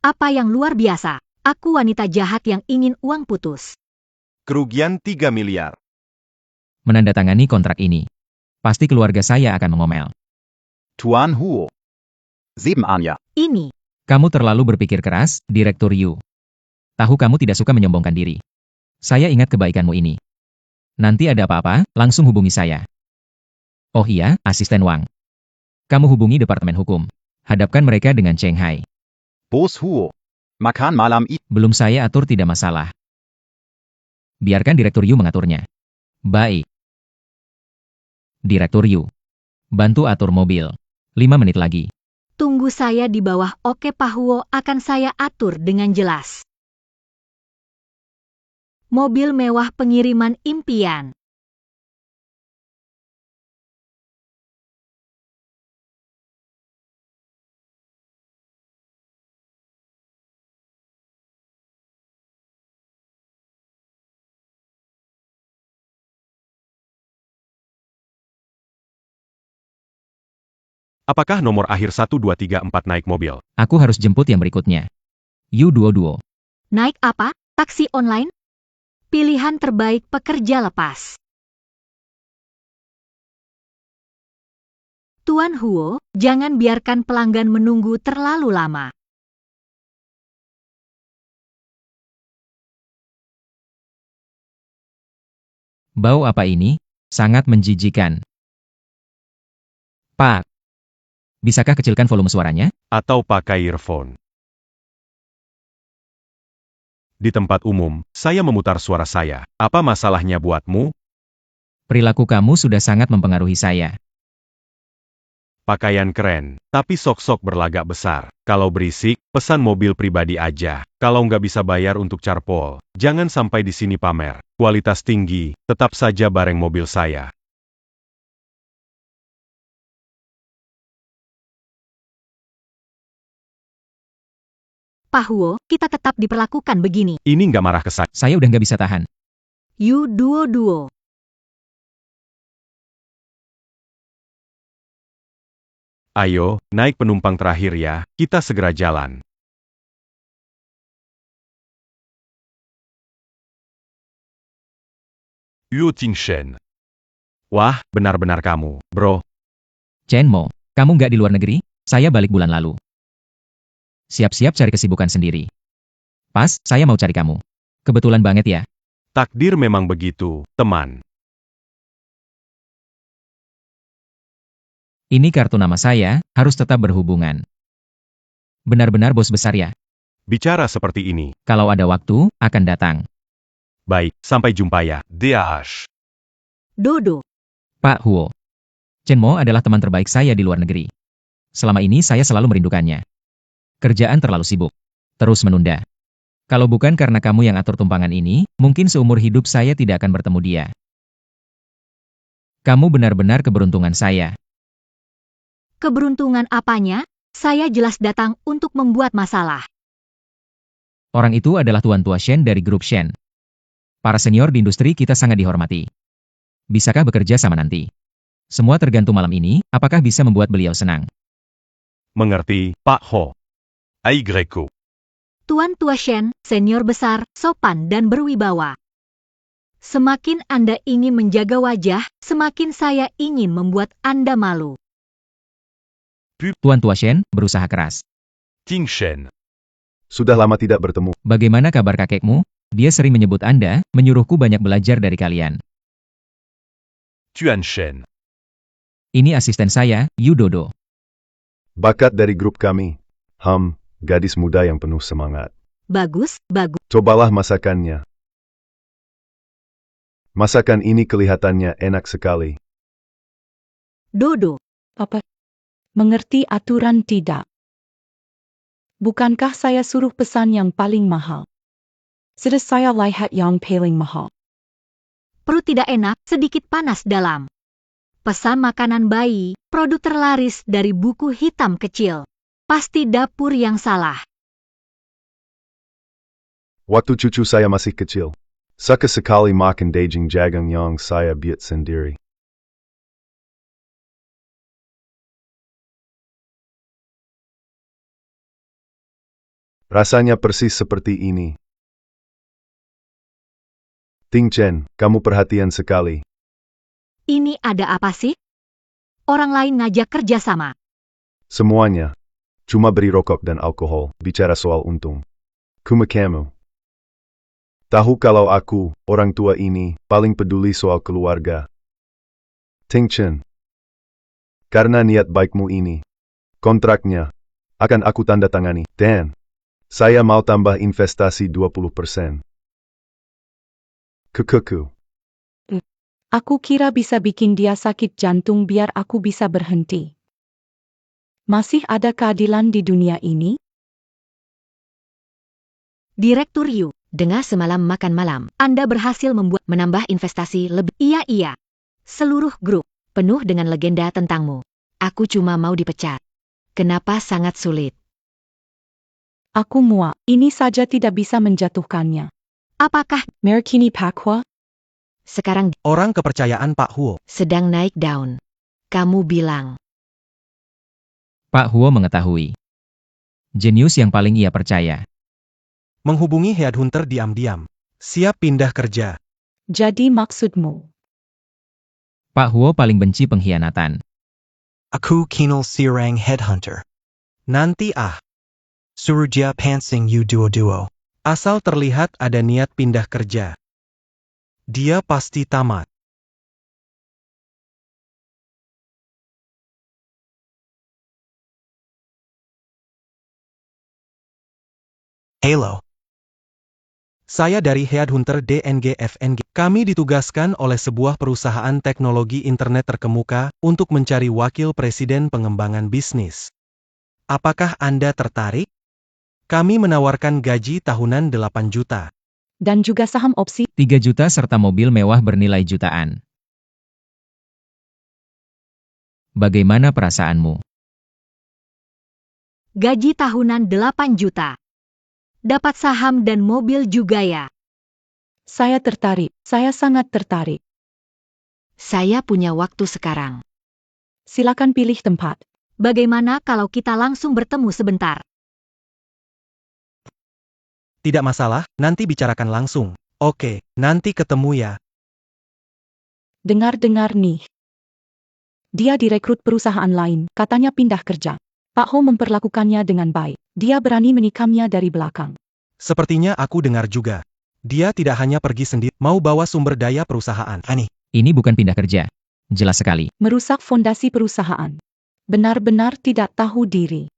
Apa yang luar biasa? Aku wanita jahat yang ingin uang putus. Kerugian 3 miliar. Menandatangani kontrak ini. Pasti keluarga saya akan mengomel. Tuan Huo. 7 Anya. Ini. Kamu terlalu berpikir keras, Direktur Yu. Tahu kamu tidak suka menyombongkan diri. Saya ingat kebaikanmu ini. Nanti ada apa-apa, langsung hubungi saya. Oh iya, Asisten Wang. Kamu hubungi Departemen Hukum. Hadapkan mereka dengan Cheng Hai. Bos Huo. Makan malam itu. Belum saya atur tidak masalah. Biarkan Direktur Yu mengaturnya. Baik. Direktur Yu. Bantu atur mobil. 5 menit lagi. Tunggu saya di bawah. Oke Pak Huo, akan saya atur dengan jelas. Mobil mewah pengiriman impian. Apakah nomor akhir 1234 naik mobil? Aku harus jemput yang berikutnya. Yu Duo. Naik apa? Taksi online? Pilihan terbaik pekerja lepas. Tuan Huo, jangan biarkan pelanggan menunggu terlalu lama. Bau apa ini? Sangat menjijikan. Pak, bisakah kecilkan volume suaranya? Atau pakai earphone. Di tempat umum, saya memutar suara saya. Apa masalahnya buatmu? Perilaku kamu sudah sangat mempengaruhi saya. Pakaian keren, tapi sok-sok berlagak besar. Kalau berisik, pesan mobil pribadi aja. Kalau nggak bisa bayar untuk carpool, jangan sampai di sini pamer. Kualitas tinggi, tetap saja bareng mobil saya. Pak Huo, kita tetap diperlakukan begini. Ini nggak marah ke saya. Saya udah nggak bisa tahan. Yu Duo. Ayo, naik penumpang terakhir ya, kita segera jalan. Huo Tingchen. Wah, benar-benar kamu, bro. Chen Mo, kamu nggak di luar negeri? Saya balik bulan lalu. Siap-siap cari kesibukan sendiri. Pas, saya mau cari kamu. Kebetulan banget ya. Takdir memang begitu, teman. Ini kartu nama saya, harus tetap berhubungan. Benar-benar bos besar ya. Bicara seperti ini. Kalau ada waktu, akan datang. Baik, sampai jumpa ya. DAH. Dodo. Pak Huo. Chen Mo adalah teman terbaik saya di luar negeri. Selama ini saya selalu merindukannya. Kerjaan terlalu sibuk. Terus menunda. Kalau bukan karena kamu yang atur tumpangan ini, mungkin seumur hidup saya tidak akan bertemu dia. Kamu benar-benar keberuntungan saya. Keberuntungan apanya? Saya jelas datang untuk membuat masalah. Orang itu adalah Tuan Tua Shen dari grup Shen. Para senior di industri kita sangat dihormati. Bisakah bekerja sama nanti? Semua tergantung malam ini, apakah bisa membuat beliau senang. Mengerti, Pak Ho. AYO. Tuan Tua Shen, senior besar, sopan dan berwibawa. Semakin Anda ingin menjaga wajah, semakin saya ingin membuat Anda malu. Tuan Tua Shen berusaha keras. Tingchen. Sudah lama tidak bertemu. Bagaimana kabar kakekmu? Dia sering menyebut Anda, menyuruhku banyak belajar dari kalian. Tuanshen. Ini asisten saya, Yu Dodo. Bakat dari grup kami. Gadis muda yang penuh semangat. Bagus. Cobalah masakannya. Masakan ini kelihatannya enak sekali. Dodo. Papa, mengerti aturan tidak? Bukankah saya suruh pesan yang paling mahal? Sudah saya lihat yang paling mahal. Perut tidak enak, sedikit panas dalam. Pesan makanan bayi, produk terlaris dari buku hitam kecil. Pasti dapur yang salah. Waktu cucu saya masih kecil, suka sekali makan daging jagung yang saya buat sendiri. Rasanya persis seperti ini. Tingchen, kamu perhatian sekali. Ini ada apa sih? Orang lain ngajak kerja sama. Semuanya. Cuma beri rokok dan alkohol, bicara soal untung. Kuma kamu. Tahu kalau aku, orang tua ini, paling peduli soal keluarga. Tingchen. Karena niat baikmu ini, kontraknya, akan aku tanda tangani. Dan, saya mau tambah investasi 20%. Kukuku. Aku kira bisa bikin dia sakit jantung biar aku bisa berhenti. Masih ada keadilan di dunia ini? Direktur Yu, Dengar semalam makan malam, Anda berhasil menambah investasi lebih Iya. Seluruh grup. penuh dengan legenda tentangmu. Aku cuma mau dipecat. Kenapa sangat sulit? Aku muak. Ini saja tidak bisa menjatuhkannya. Apakah Merkini Pakwa? Sekarang Orang kepercayaan Pak Huo. sedang naik daun. Kamu bilang, Pak Huo mengetahui. Jenius yang paling ia percaya. Menghubungi headhunter diam-diam. Siap pindah kerja. Jadi maksudmu? Pak Huo paling benci pengkhianatan. Aku kinal sirang headhunter. Nanti Suruja pansing you duo-duo. Asal terlihat ada niat pindah kerja. Dia pasti tamat. Halo. Saya dari Headhunter DNG FNG. Kami ditugaskan oleh sebuah perusahaan teknologi internet terkemuka untuk mencari wakil presiden pengembangan bisnis. Apakah Anda tertarik? Kami menawarkan gaji tahunan 8 juta. Dan juga saham opsi 3 juta serta mobil mewah bernilai jutaan. Bagaimana perasaanmu? Gaji tahunan 8 juta. Dapat saham dan mobil juga ya. Saya tertarik. Saya sangat tertarik. Saya punya waktu sekarang. Silakan pilih tempat. Bagaimana kalau kita langsung bertemu sebentar? Tidak masalah, nanti bicarakan langsung. Oke, nanti ketemu ya. Dengar-dengar nih. Dia direkrut perusahaan lain, katanya pindah kerja. Pak Ho memperlakukannya dengan baik. Dia berani menikamnya dari belakang. Sepertinya aku dengar juga. Dia tidak hanya pergi sendiri, mau bawa sumber daya perusahaan. Aneh. Ini bukan pindah kerja. Jelas sekali. Merusak fondasi perusahaan. Benar-benar tidak tahu diri.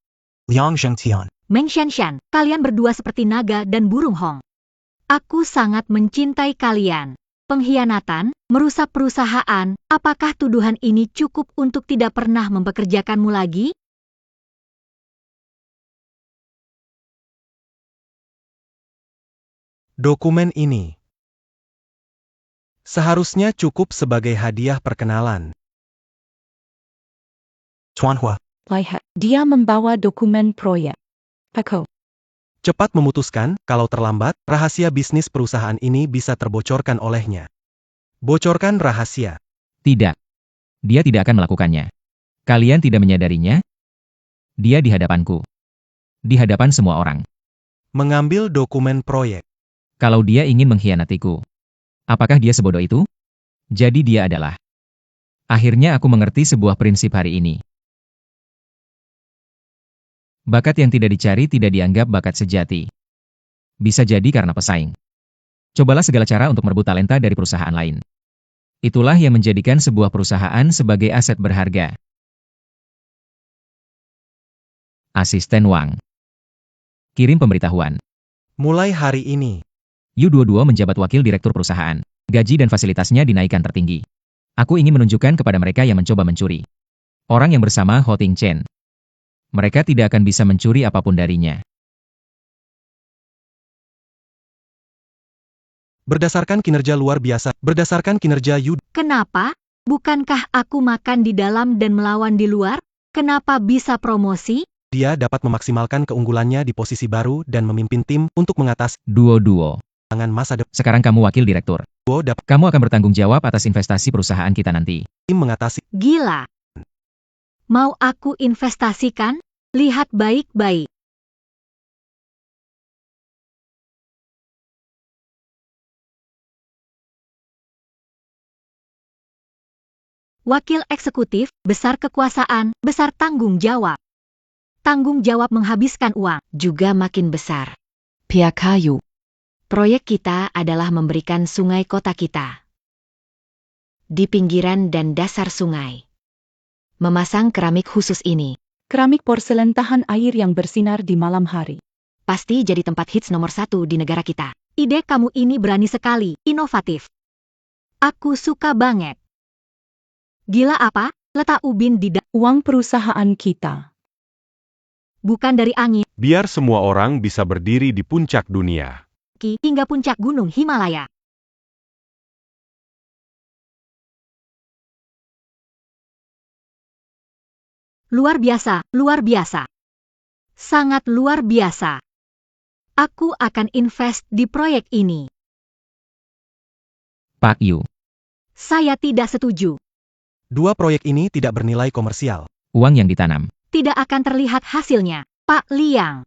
Liang Shengtian. Meng Xianshan, kalian berdua seperti naga dan burung Hong. Aku sangat mencintai kalian. Pengkhianatan, merusak perusahaan, apakah tuduhan ini cukup untuk tidak pernah mempekerjakanmu lagi? Dokumen ini seharusnya cukup sebagai hadiah perkenalan. Tuan Hua, Lihat, dia membawa dokumen proyek. Pak Ho, cepat memutuskan, kalau terlambat, rahasia bisnis perusahaan ini bisa terbocorkan olehnya. Bocorkan rahasia. Tidak. Dia tidak akan melakukannya. Kalian tidak menyadarinya? Dia di hadapanku. Di hadapan semua orang. Mengambil dokumen proyek. Kalau dia ingin mengkhianatiku, apakah dia sebodoh itu? Jadi dia adalah. Akhirnya aku mengerti sebuah prinsip hari ini. Bakat yang tidak dicari tidak dianggap bakat sejati. Bisa jadi karena pesaing. Cobalah segala cara untuk merebut talenta dari perusahaan lain. Itulah yang menjadikan sebuah perusahaan sebagai aset berharga. Asisten Wang. Kirim pemberitahuan. Mulai hari ini. Yu22 menjabat wakil direktur perusahaan. Gaji dan fasilitasnya dinaikkan tertinggi. Aku ingin menunjukkan kepada mereka yang mencoba mencuri. Orang yang bersama Ho Tingchen. Mereka tidak akan bisa mencuri apapun darinya. Berdasarkan kinerja luar biasa, berdasarkan kinerja Yu, Kenapa? Bukankah aku makan di dalam dan melawan di luar? Kenapa bisa promosi? dia dapat memaksimalkan keunggulannya di posisi baru dan memimpin tim untuk mengatasi Duo. tantangan masa depan. Sekarang kamu wakil direktur. Dapat Kamu akan bertanggung jawab atas investasi perusahaan kita nanti. tim mengatasi. Gila. Mau aku investasikan? Lihat baik-baik. Wakil eksekutif, besar kekuasaan, besar tanggung jawab. Tanggung jawab menghabiskan uang. Juga makin besar. Per kayu. Proyek kita adalah memberikan sungai kota kita. Di pinggiran dan dasar sungai. Memasang keramik khusus ini. Keramik porselen tahan air yang bersinar di malam hari. Pasti jadi tempat hits nomor 1 di negara kita. Ide kamu ini berani sekali, inovatif. Aku suka banget. Gila apa? Letak ubin di Uang perusahaan kita. bukan dari angin, Biar semua orang bisa berdiri di puncak dunia. hingga puncak gunung Himalaya. Luar biasa, luar biasa. Sangat luar biasa. Aku akan invest di proyek ini. Pak Yu. Saya tidak setuju. 2 proyek ini tidak bernilai komersial. Uang yang ditanam. Tidak akan terlihat hasilnya, Pak Liang.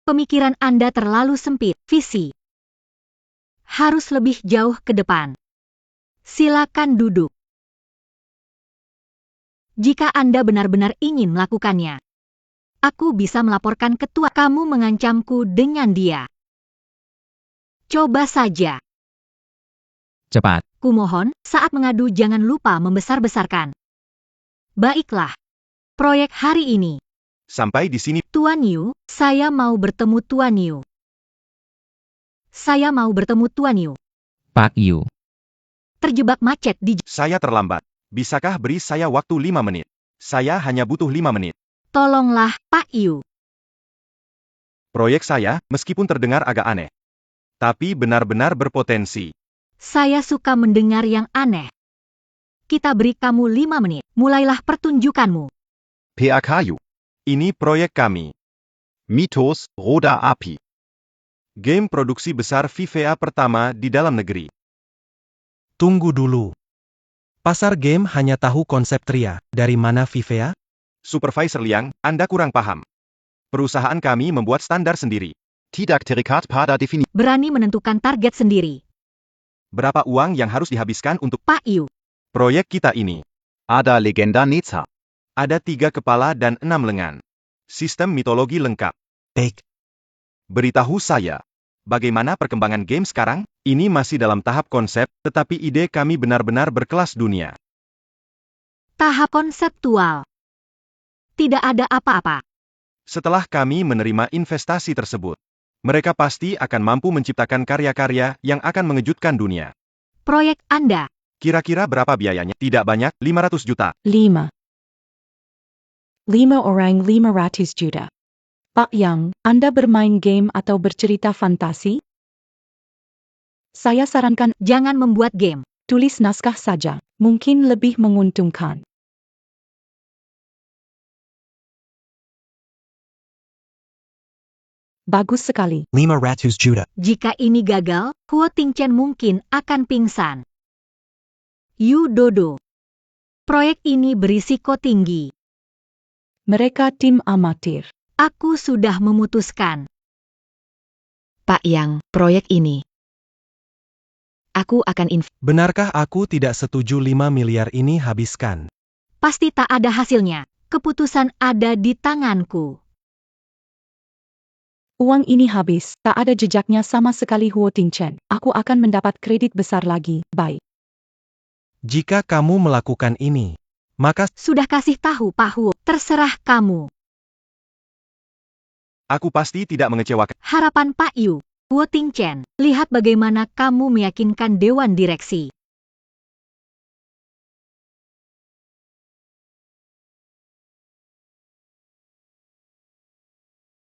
Pemikiran Anda terlalu sempit, visi. Harus lebih jauh ke depan. Silakan duduk. Jika Anda benar-benar ingin melakukannya, aku bisa melaporkan ketua. Kamu mengancamku dengan dia. Coba saja. Cepat. Kumohon, saat mengadu jangan lupa membesar-besarkan. Baiklah. Proyek hari ini. Sampai di sini. Tuan Yu, saya mau bertemu Tuan Yu. Saya mau bertemu Tuan Yu. Pak Yu. Terjebak macet di... Saya terlambat. Bisakah beri saya waktu 5 menit? Saya hanya butuh 5 menit. Tolonglah, Pak Yu. Proyek saya, meskipun terdengar agak aneh, tapi benar-benar berpotensi. Saya suka mendengar yang aneh. Kita beri kamu 5 menit. Mulailah pertunjukanmu. PAKU. Ini proyek kami. Mythos, Roda API. Game produksi besar FIFA pertama di dalam negeri. Tunggu dulu. Pasar game hanya tahu konsep Tria. Dari mana FIFA? Supervisor Liang, Anda kurang paham. Perusahaan kami membuat standar sendiri. Tidak terikat pada definisi. Berani menentukan target sendiri. Berapa uang yang harus dihabiskan untuk Pak Yu. proyek kita ini? Ada legenda Netza. Ada 3 kepala dan 6 lengan. Sistem mitologi lengkap. Baik. Beritahu saya, bagaimana perkembangan game sekarang? Ini masih dalam tahap konsep, tetapi ide kami benar-benar berkelas dunia. Tahap konseptual. Tidak ada apa-apa. Setelah kami menerima investasi tersebut, mereka pasti akan mampu menciptakan karya-karya yang akan mengejutkan dunia. Proyek Anda. Kira-kira berapa biayanya? Tidak banyak, 500 juta. 5 orang 500 juta. Pak Yang, Anda bermain game atau bercerita fantasi? Saya sarankan, Jangan membuat game. tulis naskah saja. Mungkin lebih menguntungkan. Bagus sekali. 500 juta. Jika ini gagal, Huo Tingchen mungkin akan pingsan. Yu Dodo. Proyek ini berisiko tinggi. Mereka tim amatir. Aku sudah memutuskan. Pak Yang, proyek ini. Aku akan Benarkah aku tidak setuju 5 miliar ini habiskan? Pasti tak ada hasilnya. Keputusan ada di tanganku. Uang ini habis, tak ada jejaknya sama sekali Huo Tingchen. Aku akan mendapat kredit besar lagi, baik. Jika kamu melakukan ini, maka Sudah kasih tahu Pak Huo, terserah kamu. Aku pasti tidak mengecewakan. Harapan Pak Yu. Huo Tingchen, lihat bagaimana kamu meyakinkan Dewan Direksi.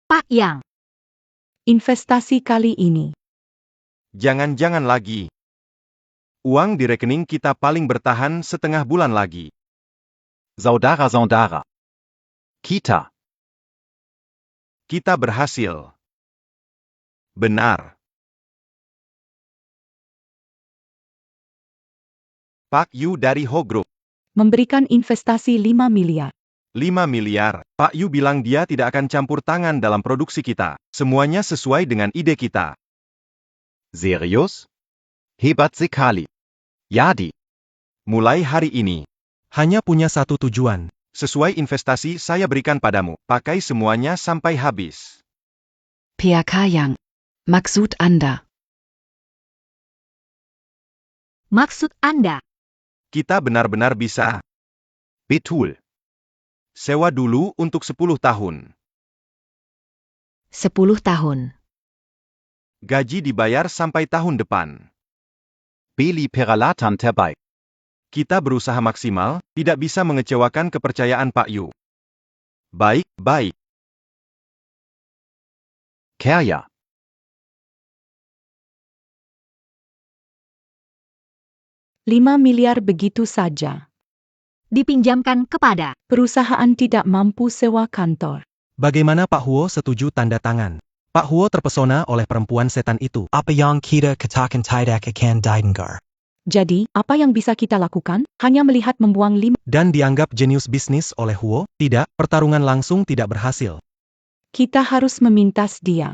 Pak Yang. Investasi kali ini. Jangan-jangan lagi. Uang di rekening kita paling bertahan setengah bulan lagi. Saudara. Kita. Kita berhasil. Benar. Pak Yu dari Ho Group. Memberikan investasi 5 miliar. 5 miliar. Pak Yu bilang dia tidak akan campur tangan dalam produksi kita. Semuanya sesuai dengan ide kita. Serius? Hebat sekali. Yadi. Mulai hari ini, hanya punya satu tujuan. sesuai investasi saya berikan padamu, pakai semuanya sampai habis. PAK Yang. Maksud Anda. Maksud Anda. Kita benar-benar bisa. Betul. Sewa dulu untuk 10 tahun. 10 tahun. Gaji dibayar sampai tahun depan. Beli peralatan terbaik. Kita berusaha maksimal, tidak bisa mengecewakan kepercayaan Pak Yu. Baik. 5 miliar begitu saja. Dipinjamkan kepada Perusahaan tidak mampu sewa kantor. Bagaimana Pak Huo setuju tanda tangan? Pak Huo terpesona oleh perempuan setan itu. Apa yang kita katakan tidak akan didengar. Jadi, apa yang bisa kita lakukan? Hanya melihat membuang 5. Dan dianggap jenius bisnis oleh Huo? Tidak, pertarungan langsung tidak berhasil. Kita harus memintas dia.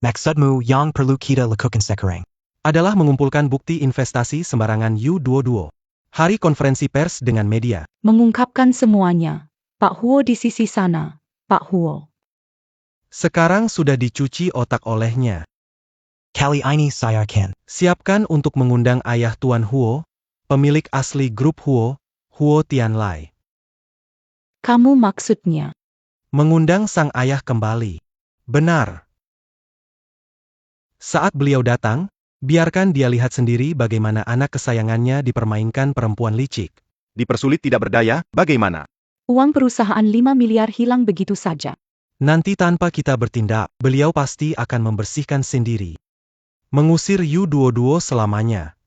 Maksudmu yang perlu kita lakukan sekarang adalah mengumpulkan bukti investasi sembarangan U22. Hari konferensi pers dengan media. Mengungkapkan semuanya. Pak Huo di sisi sana. Pak Huo. Sekarang sudah dicuci otak olehnya. Kali ini saya akan siapkan untuk mengundang ayah Tuan Huo, pemilik asli grup Huo, Huo Tianlai. Kamu maksudnya? Mengundang sang ayah kembali. Benar. Saat beliau datang, biarkan dia lihat sendiri bagaimana anak kesayangannya dipermainkan perempuan licik. Dipersulit tidak berdaya, bagaimana? Uang perusahaan 5 miliar hilang begitu saja. Nanti tanpa kita bertindak, beliau pasti akan membersihkan sendiri. Mengusir Yu-22 selamanya.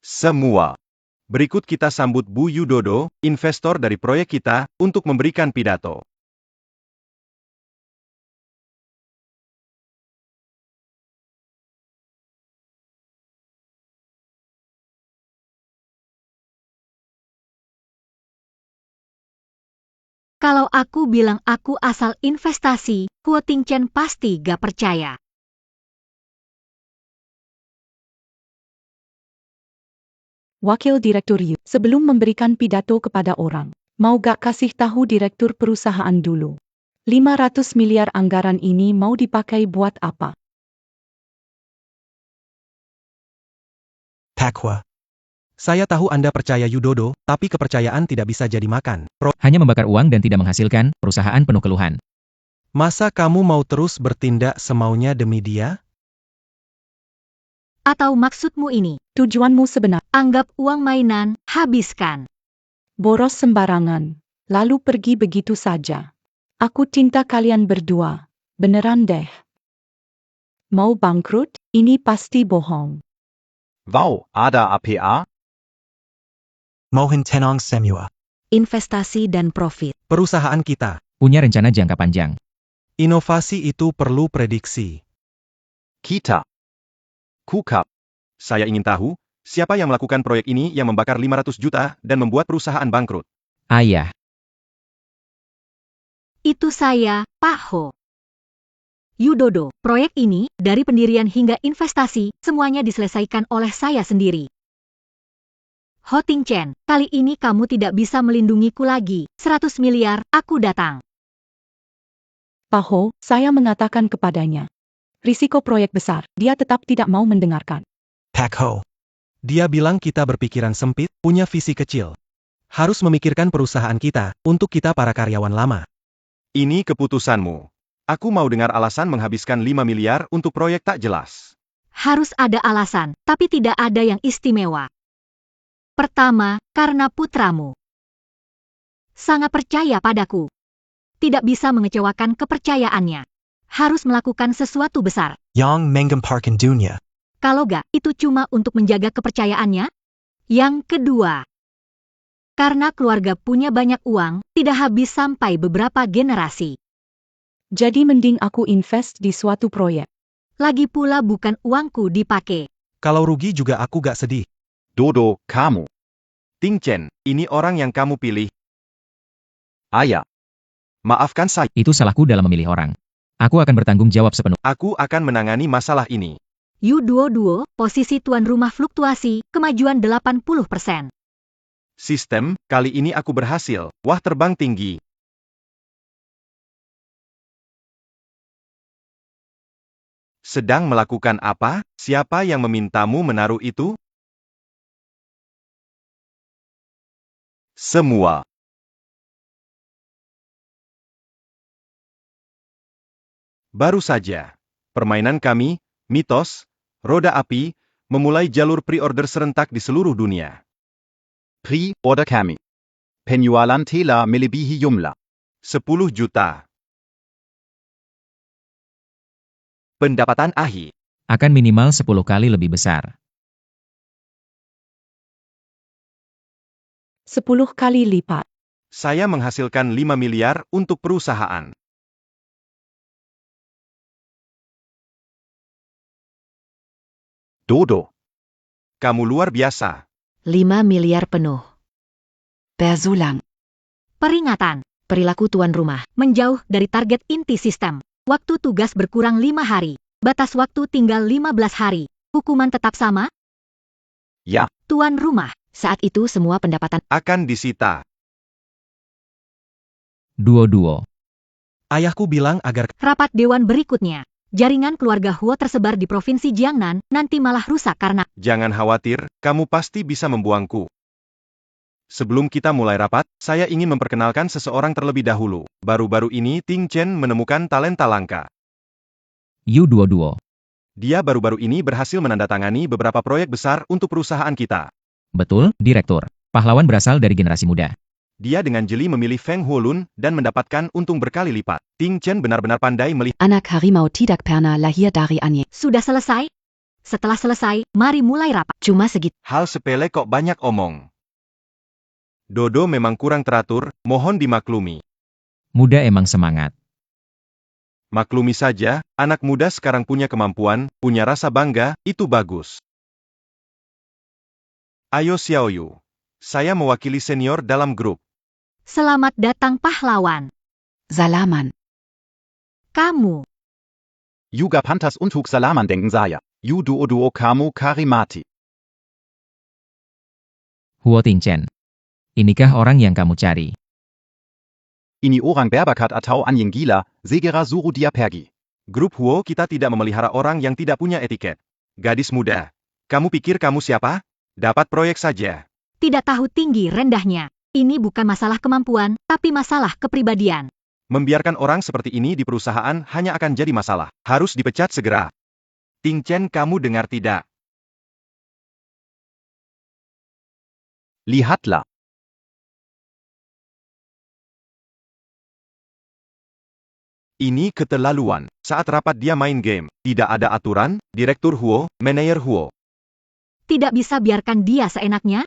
Semua. Berikut kita sambut Bu Yudodo, investor dari proyek kita, untuk memberikan pidato. Kalau aku bilang aku asal investasi, Huo Tingchen pasti gak percaya. Wakil Direktur Yu, sebelum memberikan pidato kepada orang, mau gak kasih tahu direktur perusahaan dulu? 500 miliar anggaran ini mau dipakai buat apa? Pak Hua. Saya tahu Anda percaya Yudodo, tapi kepercayaan tidak bisa jadi makan. Hanya membakar uang dan tidak menghasilkan, perusahaan penuh keluhan. Masa kamu mau terus bertindak semaunya demi dia? Atau maksudmu ini? Tujuanmu sebenar, Anggap uang mainan, habiskan. boros sembarangan, lalu pergi begitu saja. Aku cinta kalian berdua, beneran deh. Mau bangkrut? Ini pasti bohong. Wow, ada APA? Mohon tenang semua. Investasi dan profit. Perusahaan kita. Punya rencana jangka panjang. Inovasi itu perlu prediksi. Kita. Kukap. Saya ingin tahu, siapa yang melakukan proyek ini yang membakar 500 juta dan membuat perusahaan bangkrut? Ayah. Itu saya, Pak Ho. Yudodo, proyek ini, dari pendirian hingga investasi, semuanya diselesaikan oleh saya sendiri. Ho Tingchen, kali ini kamu tidak bisa melindungiku lagi. 100 miliar, aku datang. Pak Ho, saya mengatakan kepadanya. Risiko proyek besar, dia tetap tidak mau mendengarkan. Pak Ho. Dia bilang kita berpikiran sempit, punya visi kecil. Harus memikirkan perusahaan kita, untuk kita para karyawan lama. Ini keputusanmu. Aku mau dengar alasan menghabiskan 5 miliar untuk proyek tak jelas. Harus ada alasan, tapi tidak ada yang istimewa. Pertama, karena putramu sangat percaya padaku. Tidak bisa mengecewakan kepercayaannya. Harus melakukan sesuatu besar. Yang menggemparkan dunia. Kalau gak, itu cuma untuk menjaga kepercayaannya. Yang kedua, karena keluarga punya banyak uang, tidak habis sampai beberapa generasi. Jadi mending aku invest di suatu proyek. Lagi pula bukan uangku dipakai. Kalau rugi juga aku gak sedih. Dodo, kamu. Tingchen, ini orang yang kamu pilih. Ayah. Maafkan saya. Itu salahku dalam memilih orang. Aku akan bertanggung jawab sepenuhnya. Aku akan menangani masalah ini. Yu-22, posisi tuan rumah fluktuasi, kemajuan 80%. Sistem, kali ini aku berhasil. Wah, terbang tinggi. Sedang melakukan apa? Siapa yang memintamu menaruh itu? Semua. Baru saja. Permainan kami, Mitos, Roda Api, memulai jalur pre-order serentak di seluruh dunia. Pre-order kami. Penjualan tela melebihi jumlah 10 juta. Pendapatan akhir. Akan minimal 10 kali lebih besar. 10 kali lipat. Saya menghasilkan 5 miliar untuk perusahaan. Dodo. Kamu luar biasa. 5 miliar penuh. Berzulang. Peringatan. Perilaku tuan rumah. Menjauh dari target inti sistem. Waktu tugas berkurang 5 hari. Batas waktu tinggal 15 hari. Hukuman tetap sama? Ya. Tuan rumah. Saat itu semua pendapatan Akan disita. Duo-duo. Ayahku bilang agar Rapat dewan berikutnya. jaringan keluarga Huo tersebar di Provinsi Jiangnan, nanti malah rusak karena... Jangan khawatir, kamu pasti bisa membuangku. Sebelum kita mulai rapat, saya ingin memperkenalkan seseorang terlebih dahulu. Baru-baru ini Ting Chen menemukan talenta langka. Yu-22. Dia baru-baru ini berhasil menandatangani beberapa proyek besar untuk perusahaan kita. Betul, Direktur. Pahlawan berasal dari generasi muda. Dia dengan jeli memilih Feng Huolun dan mendapatkan untung berkali lipat. Ting Chen benar-benar pandai melihat. Anak harimau tidak pernah lahir dari anyek. Sudah selesai? Setelah selesai, mari mulai rapat. Cuma segitu. Hal sepele kok banyak omong. Dodo memang kurang teratur, mohon dimaklumi. Muda emang semangat. Maklumi saja, anak muda sekarang punya kemampuan, punya rasa bangga, itu bagus. Ayo Xiaoyu. Saya mewakili senior dalam grup. Selamat datang pahlawan. Salaman. Kamu. Yuga Pantas Untuk Salaman denken saya. Yu-22 kamu karimati. Huo Tingchen. Inikah orang yang kamu cari? Ini orang berbakat atau anjing gila, segera suruh dia pergi. Grup Huo kita tidak memelihara orang yang tidak punya etiket. Gadis muda. Kamu pikir kamu siapa? Dapat proyek saja. Tidak tahu tinggi rendahnya. Ini bukan masalah kemampuan, tapi masalah kepribadian. Membiarkan orang seperti ini di perusahaan hanya akan jadi masalah. Harus dipecat segera. Ting Chen, kamu dengar tidak? Lihatlah. Ini keterlaluan. Saat rapat dia main game. Tidak ada aturan, Direktur Huo, Manajer Huo. Tidak bisa biarkan dia seenaknya?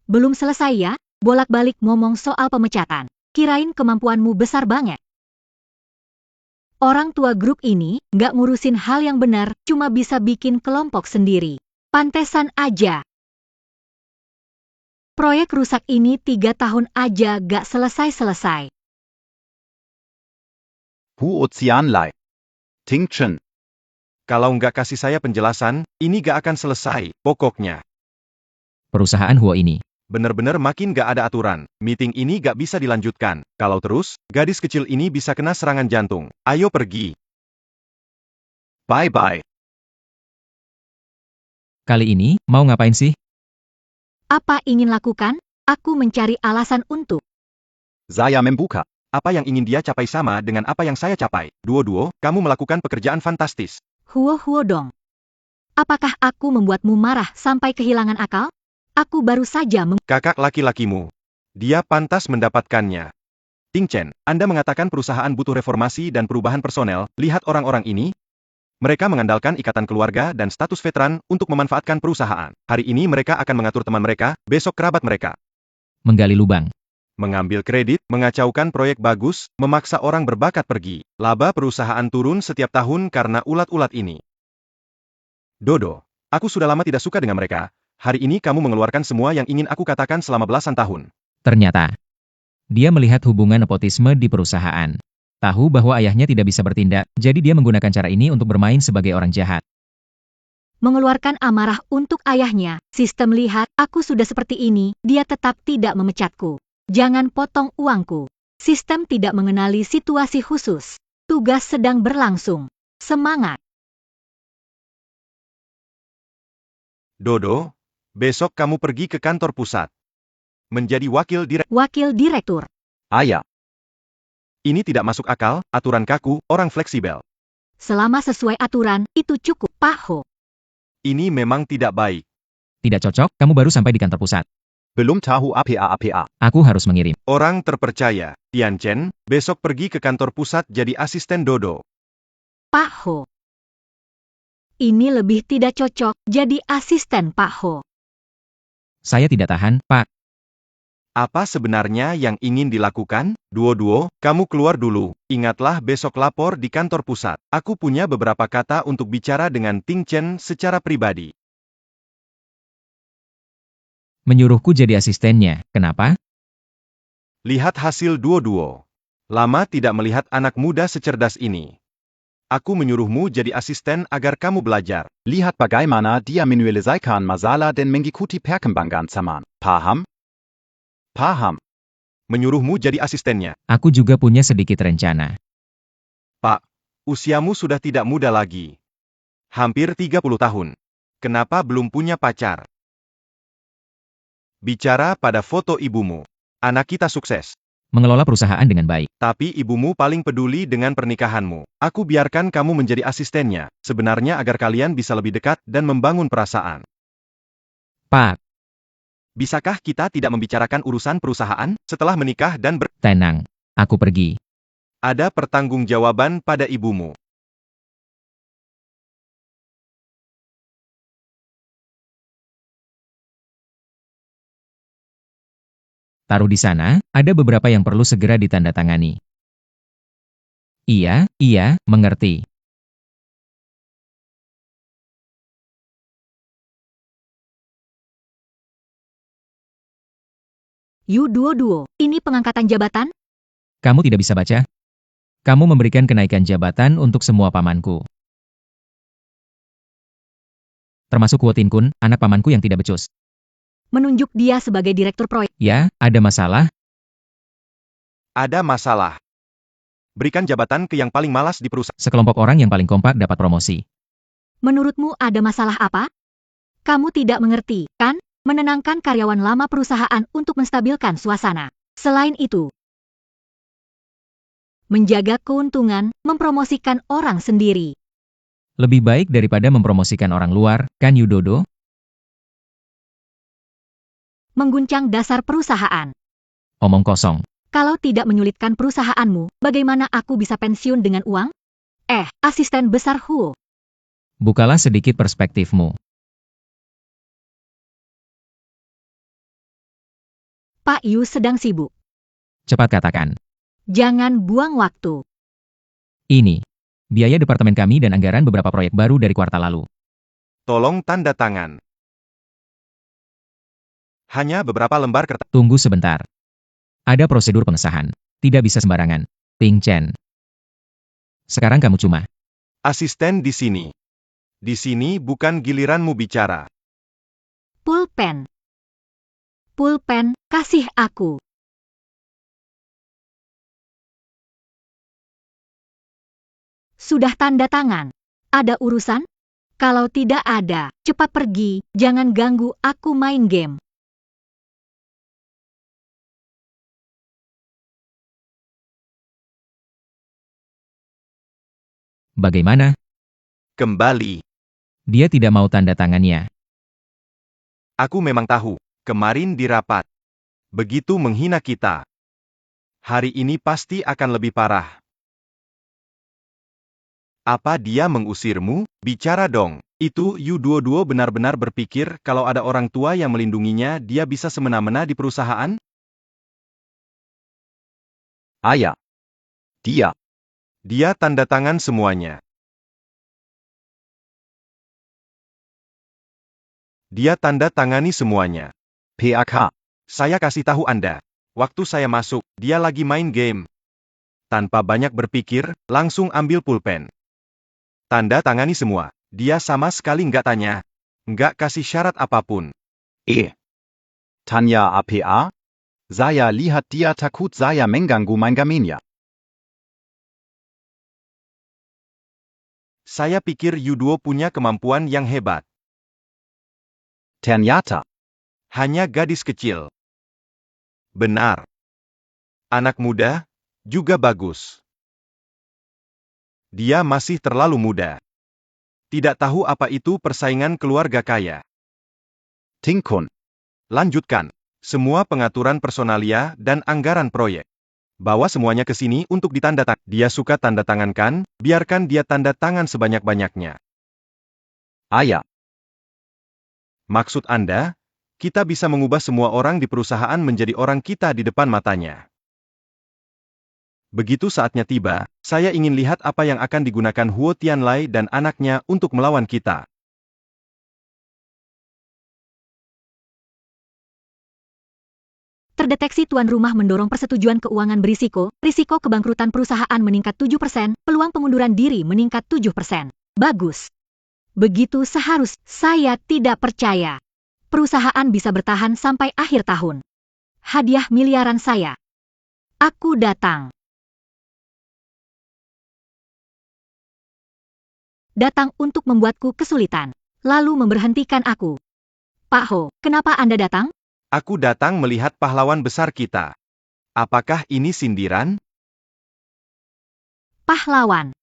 Belum selesai ya? Bolak-balik ngomong soal pemecatan. Kirain kemampuanmu besar banget. Orang tua grup ini nggak ngurusin hal yang benar, cuma bisa bikin kelompok sendiri. Pantesan aja. Proyek rusak ini 3 tahun aja gak selesai-selesai. Huo Xianlai. Ting Chen. Kalau nggak kasih saya penjelasan, ini gak akan selesai, pokoknya. Perusahaan Huo ini. Bener-bener makin gak ada aturan. Meeting ini gak bisa dilanjutkan. Kalau terus, gadis kecil ini bisa kena serangan jantung. Ayo pergi. Bye-bye. Kali ini, mau ngapain sih? Apa ingin lakukan? Aku mencari alasan untuk. Saya membuka. Apa yang ingin dia capai sama dengan apa yang saya capai. Duo-duo, kamu melakukan pekerjaan fantastis. Huo dong. Apakah aku membuatmu marah sampai kehilangan akal? Aku baru saja Kakak laki-lakimu. Dia pantas mendapatkannya. Ting Chen, Anda mengatakan perusahaan butuh reformasi dan perubahan personel. Lihat orang-orang ini. Mereka mengandalkan ikatan keluarga dan status veteran untuk memanfaatkan perusahaan. Hari ini mereka akan mengatur teman mereka, besok kerabat mereka. Menggali lubang. Mengambil kredit, mengacaukan proyek bagus, memaksa orang berbakat pergi. Laba perusahaan turun setiap tahun karena ulat-ulat ini. Dodo, aku sudah lama tidak suka dengan mereka. Hari ini kamu mengeluarkan semua yang ingin aku katakan selama belasan tahun. Ternyata, dia melihat hubungan nepotisme di perusahaan. Tahu bahwa ayahnya tidak bisa bertindak, jadi dia menggunakan cara ini untuk bermain sebagai orang jahat. mengeluarkan amarah untuk ayahnya. Sistem lihat, aku sudah seperti ini, dia tetap tidak memecatku. Jangan potong uangku. Sistem tidak mengenali situasi khusus. Tugas sedang berlangsung. Semangat. Dodo, besok kamu pergi ke kantor pusat. Menjadi wakil direktur. Ayah. Ini tidak masuk akal, aturan kaku, orang fleksibel. Selama sesuai aturan, itu cukup, Pak Ho. Ini memang tidak baik. Tidak cocok, kamu baru sampai di kantor pusat. Belum tahu apa. Aku harus mengirim. Orang terpercaya, Tian Chen, besok pergi ke kantor pusat jadi asisten Dodo. Pak Ho. Ini lebih tidak cocok jadi asisten Pak Ho. Saya tidak tahan, Pak. Apa sebenarnya yang ingin dilakukan? Duo-duo, kamu keluar dulu. Ingatlah besok lapor di kantor pusat. Aku punya beberapa kata untuk bicara dengan Ting Chen secara pribadi. Menyuruhku jadi asistennya, kenapa? Lihat hasil duo-duo. Lama tidak melihat anak muda secerdas ini. Aku menyuruhmu jadi asisten agar kamu belajar. Lihat bagaimana dia menyelesaikan masalah dan mengikuti perkembangan zaman. Paham? Paham. Menyuruhmu jadi asistennya. Aku juga punya sedikit rencana. Pak, Usiamu sudah tidak muda lagi. Hampir 30 tahun. Kenapa belum punya pacar? Bicara pada foto ibumu. Anak kita sukses. Mengelola perusahaan dengan baik. Tapi ibumu paling peduli dengan pernikahanmu. Aku biarkan kamu menjadi asistennya, sebenarnya agar kalian bisa lebih dekat dan membangun perasaan. Pak, Bisakah kita tidak membicarakan urusan perusahaan setelah menikah dan tenang. Aku pergi. ada pertanggungjawaban pada ibumu? Taruh di sana, ada beberapa yang perlu segera ditandatangani. Iya, mengerti. Yu-22, ini pengangkatan jabatan? Kamu tidak bisa baca? Kamu memberikan kenaikan jabatan untuk semua pamanku. Termasuk Kuo Tin Kun, anak pamanku yang tidak becus. Menunjuk dia sebagai direktur proyek. Ya, ada masalah? Ada masalah. Berikan jabatan ke yang paling malas di perusahaan. Sekelompok orang yang paling kompak dapat promosi. Menurutmu ada masalah apa? Kamu tidak mengerti, kan? Menenangkan karyawan lama perusahaan untuk menstabilkan suasana. Selain itu, menjaga keuntungan, mempromosikan orang sendiri. Lebih baik daripada mempromosikan orang luar, kan Yudodo? Mengguncang dasar perusahaan. Omong kosong. Kalau tidak menyulitkan perusahaanmu, bagaimana aku bisa pensiun dengan uang? Asisten besar Huo. Bukalah sedikit perspektifmu. Pak Yu sedang sibuk. Cepat katakan. Jangan buang waktu. Ini. Biaya departemen kami dan anggaran beberapa proyek baru dari kuartal lalu. Tolong tanda tangan. Hanya beberapa lembar kertas. Tunggu sebentar. Ada prosedur pengesahan. Tidak bisa sembarangan. Ting Chen. Sekarang kamu cuma. Asisten di sini. Di sini bukan giliranmu bicara. Pulpen. Pulpen, kasih aku. Sudah tanda tangan. Ada urusan? Kalau tidak ada, cepat pergi, jangan ganggu aku main game. Bagaimana? Kembali. Dia tidak mau tanda tangannya. Aku memang tahu. Kemarin di rapat. Begitu menghina kita. Hari ini pasti akan lebih parah. Apa dia mengusirmu? Bicara dong. Itu Yu-22 benar-benar berpikir kalau ada orang tua yang melindunginya dia bisa semena-mena di perusahaan? Aya. Dia. Dia tanda tangan semuanya. Dia tanda tangani semuanya. PAK. Saya kasih tahu Anda. Waktu saya masuk, dia lagi main game. Tanpa banyak berpikir, langsung ambil pulpen. Tanda tangani semua. Dia sama sekali nggak tanya. Nggak kasih syarat apapun. Tanya APA? Saya lihat dia takut saya mengganggu main gamenya. Saya pikir Yu-22 punya kemampuan yang hebat. Ternyata. Hanya gadis kecil. Benar. Anak muda, juga bagus. Dia masih terlalu muda. Tidak tahu apa itu persaingan keluarga kaya. Ting Kun. Lanjutkan. Semua pengaturan personalia dan anggaran proyek. Bawa semuanya ke sini untuk ditandatangan. Dia suka tanda tangan kan? Biarkan dia tanda tangan sebanyak-banyaknya. Aya. Maksud Anda, kita bisa mengubah semua orang di perusahaan menjadi orang kita di depan matanya. Begitu saatnya tiba, saya ingin lihat apa yang akan digunakan Huo Tianlai dan anaknya untuk melawan kita. Terdeteksi tuan rumah mendorong persetujuan keuangan berisiko, risiko kebangkrutan perusahaan meningkat 7%, peluang pengunduran diri meningkat 7%. Bagus. Begitu seharusnya. Saya tidak percaya. Perusahaan bisa bertahan sampai akhir tahun. Hadiah miliaran saya. Aku datang. datang untuk membuatku kesulitan, lalu memberhentikan aku. Pak Ho, kenapa Anda datang? Aku datang melihat pahlawan besar kita. Apakah ini sindiran? Pahlawan.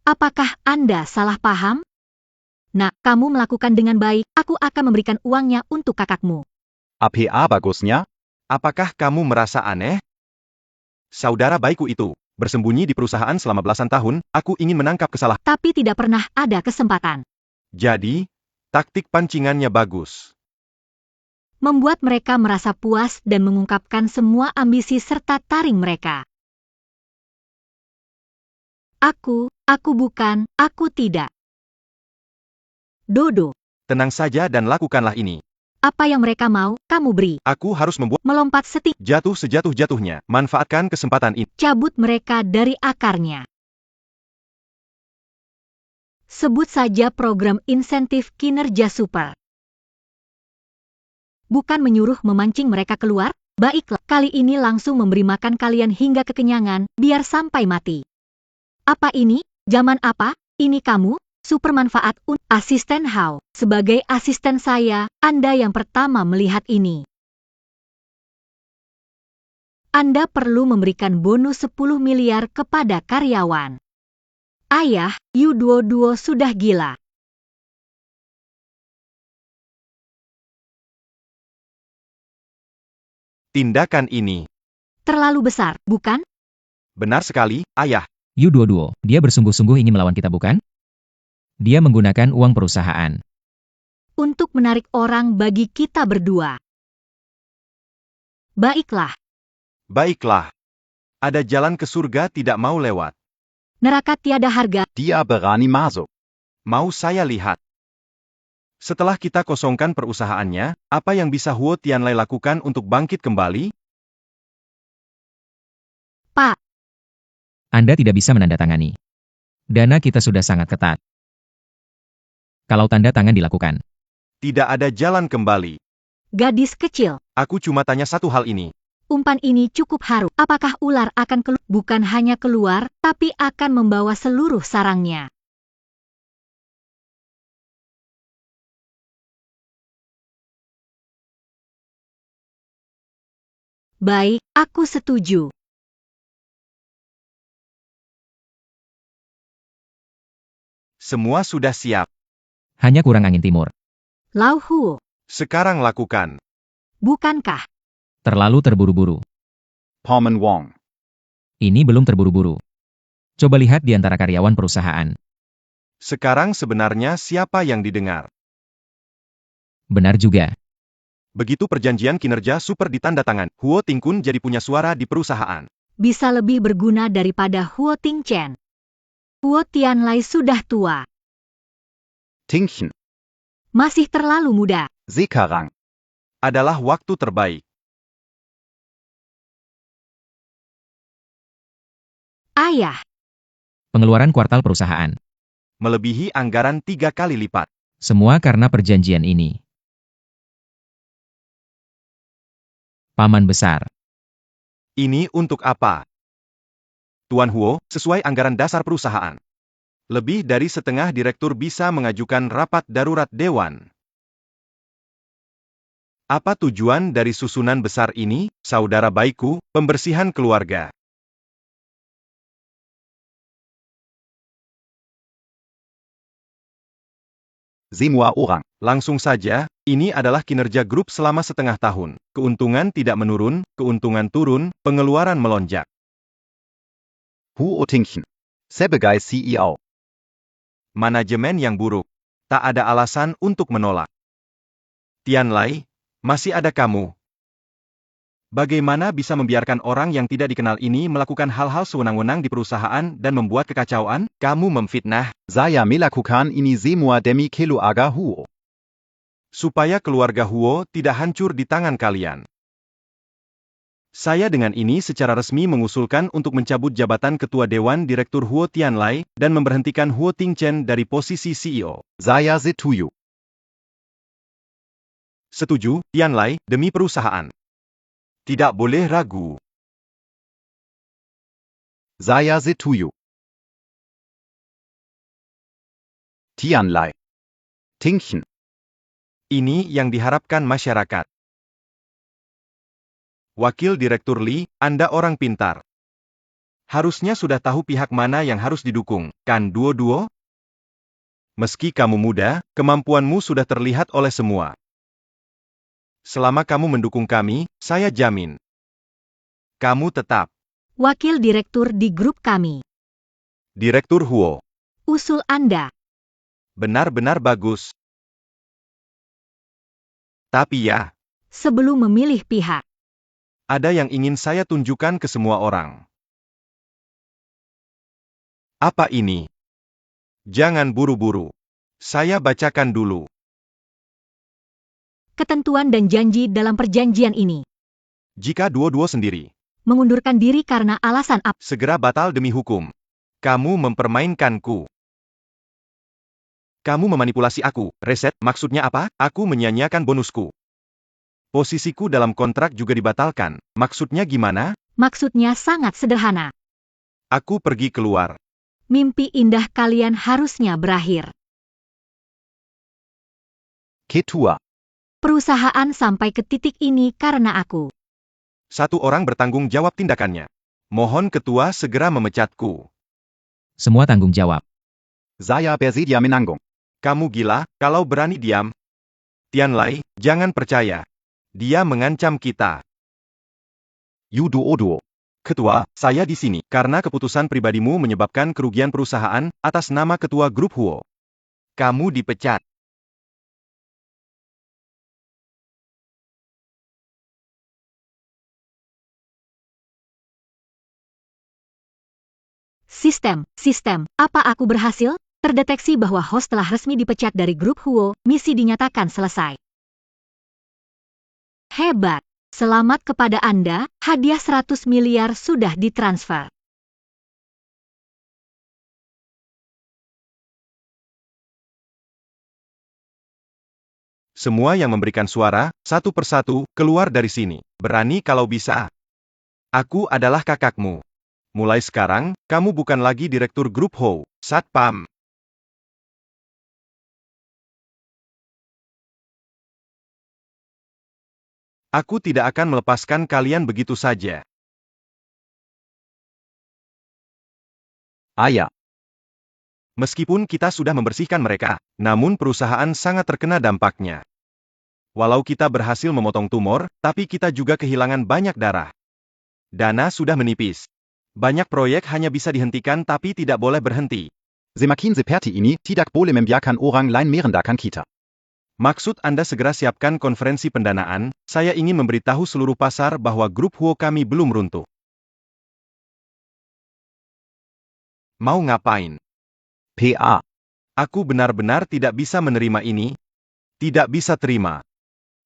Apakah Anda salah paham? Nak, kamu melakukan dengan baik, aku akan memberikan uangnya untuk kakakmu. APA bagusnya? Apakah kamu merasa aneh? Saudara baikku itu, bersembunyi di perusahaan selama belasan tahun, aku ingin menangkap kesalahan. Tapi tidak pernah ada kesempatan. Jadi, taktik pancingannya bagus. Membuat mereka merasa puas dan mengungkapkan semua ambisi serta taring mereka. Aku bukan, aku tidak. Dodo, Tenang saja dan lakukanlah ini. apa yang mereka mau, kamu beri. Aku harus membuat Melompat setinggi, jatuh sejatuh-jatuhnya. Manfaatkan kesempatan ini. cabut mereka dari akarnya. Sebut saja program insentif kinerja super. Bukan menyuruh memancing mereka keluar, baiklah, kali ini langsung memberi makan kalian hingga kekenyangan, biar sampai mati. Apa ini? Zaman apa? Ini kamu? Super manfaat asisten How. Sebagai asisten saya, Anda yang pertama melihat ini. Anda perlu memberikan bonus 10 miliar kepada karyawan. Ayah, U22 sudah gila. Tindakan ini. Terlalu besar, bukan? Benar sekali, ayah. U22, dia bersungguh-sungguh ingin melawan kita bukan? Dia menggunakan uang perusahaan. Untuk menarik orang bagi kita berdua. Baiklah, Baiklah. Ada jalan ke surga tidak mau lewat. neraka tiada harga. Dia berani masuk. Mau saya lihat. Setelah kita kosongkan perusahaannya, apa yang bisa Huo Tianlai lakukan untuk bangkit kembali? Pak, Anda tidak bisa menandatangani. Dana kita sudah sangat ketat. Kalau tanda tangan dilakukan, Tidak ada jalan kembali. gadis kecil, Aku cuma tanya satu hal ini. umpan ini cukup haru. Apakah ular akan keluar? Bukan hanya keluar, tapi akan membawa seluruh sarangnya. Baik, aku setuju. Semua sudah siap. hanya kurang angin timur. Lau Huo, Sekarang lakukan. bukankah? Terlalu terburu-buru. Porman Wong. Ini belum terburu-buru. Coba lihat di antara karyawan perusahaan. Sekarang sebenarnya siapa yang didengar? Benar juga. Begitu perjanjian kinerja super ditandatangan, Huo Tingkun jadi punya suara di perusahaan. Bisa lebih berguna daripada Huo Tingchen. Huo Tianlai sudah tua. Tingchen. Masih terlalu muda. Sekarang. Adalah waktu terbaik. Ayah, Pengeluaran kuartal perusahaan. Melebihi anggaran 3 kali lipat. Semua karena perjanjian ini. Paman besar. Ini untuk apa? Tuan Huo, sesuai anggaran dasar perusahaan. Lebih dari setengah direktur bisa mengajukan rapat darurat dewan. Apa tujuan dari susunan besar ini, saudara baikku, pembersihan keluarga? Semua orang. Langsung saja, ini adalah kinerja grup selama setengah tahun. Keuntungan tidak menurun, keuntungan turun, pengeluaran melonjak. Huo Tingchen. Sebagai CEO. Manajemen yang buruk. Tak ada alasan untuk menolak. Tianlai, masih ada kamu. Bagaimana bisa membiarkan orang yang tidak dikenal ini melakukan hal-hal sewenang-wenang di perusahaan dan membuat kekacauan? Kamu memfitnah. Saya melakukan ini semua demi keluarga Huo. Supaya keluarga Huo tidak hancur di tangan kalian. Saya dengan ini secara resmi mengusulkan untuk mencabut jabatan Ketua Dewan Direktur Huo Tianlai dan memberhentikan Huo Tingchen dari posisi CEO. Saya setuju. Setuju, Tianlai, demi perusahaan. Tidak boleh ragu. Saya setuju. Tianlai. Tingchen. Ini yang diharapkan masyarakat. Wakil Direktur Li, Anda orang pintar. Harusnya sudah tahu pihak mana yang harus didukung, kan Duo-Duo? Meski kamu muda, kemampuanmu sudah terlihat oleh semua. Selama kamu mendukung kami, saya jamin. Kamu tetap. Wakil Direktur di grup kami. Direktur Huo. Usul Anda. Benar-benar bagus. Tapi ya, Sebelum memilih pihak, ada yang ingin saya tunjukkan ke semua orang. Apa ini? Jangan buru-buru. Saya bacakan dulu. ketentuan dan janji dalam perjanjian ini. Jika Duo-Duo sendiri Mengundurkan diri karena alasan apa? segera batal demi hukum. Kamu mempermainkanku. Kamu memanipulasi aku. Reset, maksudnya apa? Aku menyia-nyiakan bonusku. Posisiku dalam kontrak juga dibatalkan. Maksudnya gimana? Maksudnya sangat sederhana. Aku pergi keluar. Mimpi indah kalian harusnya berakhir. Ketua. Perusahaan sampai ke titik ini karena aku. Satu orang bertanggung jawab tindakannya. Mohon ketua segera memecatku. Semua tanggung jawab. Saya bersedia menanggung. Kamu gila, kalau berani diam. Tianlai, jangan percaya. Dia mengancam kita. Yu Duo-Duo. Ketua, saya di sini karena keputusan pribadimu menyebabkan kerugian perusahaan atas nama ketua grup Huo. Kamu dipecat. Sistem, apa aku berhasil? Terdeteksi bahwa host telah resmi dipecat dari grup Huo, misi dinyatakan selesai. Hebat. Selamat kepada Anda, hadiah 100 miliar sudah ditransfer. Semua yang memberikan suara, satu persatu, keluar dari sini. Berani kalau bisa. Aku adalah kakakmu. Mulai sekarang, kamu bukan lagi direktur grup Ho, Satpam. Aku tidak akan melepaskan kalian begitu saja. Ayah. Meskipun kita sudah membersihkan mereka, namun perusahaan sangat terkena dampaknya. Walau kita berhasil memotong tumor, tapi kita juga kehilangan banyak darah. Dana sudah menipis. Banyak proyek hanya bisa dihentikan tapi tidak boleh berhenti. Semakin seperti ini, tidak boleh membiarkan orang lain merendahkan kita. Maksud Anda segera siapkan konferensi pendanaan, saya ingin memberitahu seluruh pasar bahwa grup Huo kami belum runtuh. Mau ngapain? PA. Aku benar-benar tidak bisa menerima ini. Tidak bisa terima.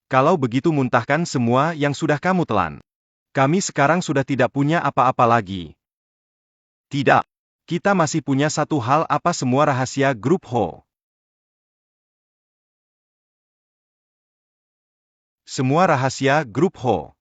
Kalau begitu muntahkan semua yang sudah kamu telan. Kami sekarang sudah tidak punya apa-apa lagi. Tidak. Kita masih punya satu hal, apa semua rahasia grup Ho. Semua rahasia grup Ho.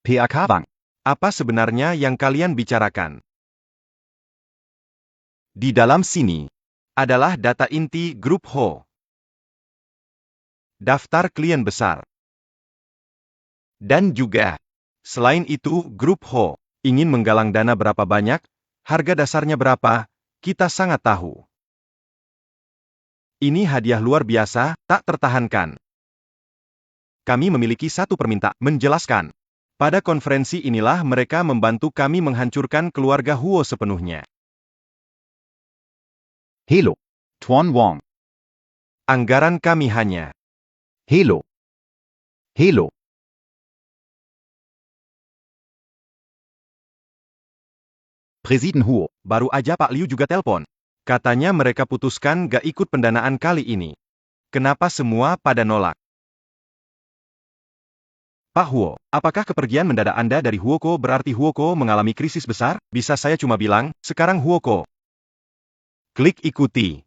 PAK Bank. Apa sebenarnya yang kalian bicarakan? Di dalam sini adalah data inti grup Ho. Daftar klien besar. Dan juga, selain itu, grup Ho ingin menggalang dana berapa banyak, harga dasarnya berapa, kita sangat tahu. Ini hadiah luar biasa, tak tertahankan. Kami memiliki satu permintaan, menjelaskan. Pada konferensi inilah mereka membantu kami menghancurkan keluarga Huo sepenuhnya. Hello. Tuan Wong. Anggaran kami hanya. Hello. Hello. Presiden Huo. Baru aja Pak Liu juga telpon. Katanya mereka putuskan gak ikut pendanaan kali ini. Kenapa semua pada nolak? Pak Huo, apakah kepergian mendadak Anda dari Huoko berarti Huoko mengalami krisis besar? Bisa saya cuma bilang, sekarang Huoko Klik ikuti.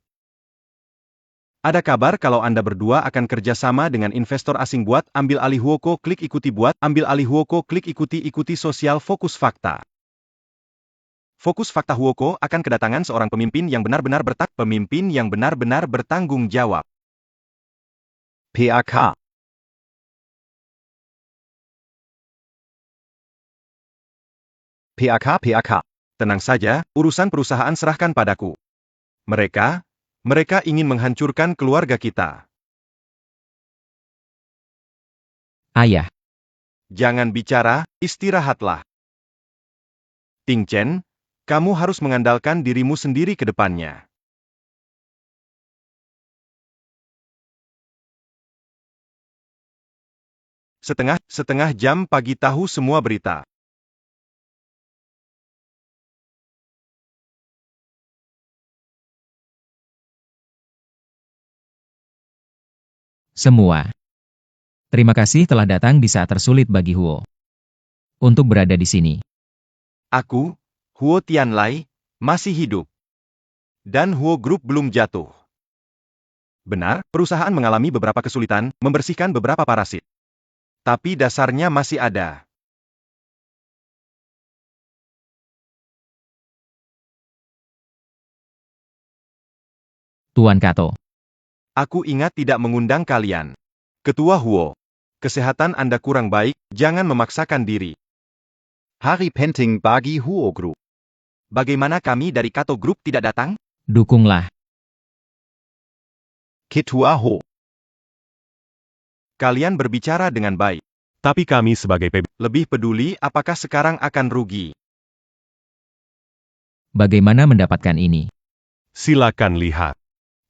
Ada kabar kalau Anda berdua akan kerjasama dengan investor asing buat ambil alih Huoko. Klik ikuti buat ambil alih Huoko. Klik ikuti sosial Fokus Fakta. Fokus Fakta Huoko akan kedatangan seorang pemimpin yang benar-benar bertanggung jawab. PAK. PAK. Tenang saja, urusan perusahaan serahkan padaku. Mereka ingin menghancurkan keluarga kita. Ayah, Jangan bicara, istirahatlah. Ting Chen, kamu harus mengandalkan dirimu sendiri ke depannya. Setengah jam pagi tahu semua berita. semua. Terima kasih telah datang di saat tersulit bagi Huo. Untuk berada di sini. Aku, Huo Tianlai, masih hidup. Dan Huo Group belum jatuh. Benar, perusahaan mengalami beberapa kesulitan, membersihkan beberapa parasit. Tapi dasarnya masih ada. Tuan Kato. Aku ingat tidak mengundang kalian. Ketua Huo, kesehatan Anda kurang baik, jangan memaksakan diri. Hari penting bagi Huo Group. Bagaimana kami dari Kato Group tidak datang? Dukunglah. Ketua Ho. Kalian berbicara dengan baik. Tapi kami sebagai PB Lebih peduli apakah sekarang akan rugi. Bagaimana mendapatkan ini? silakan lihat.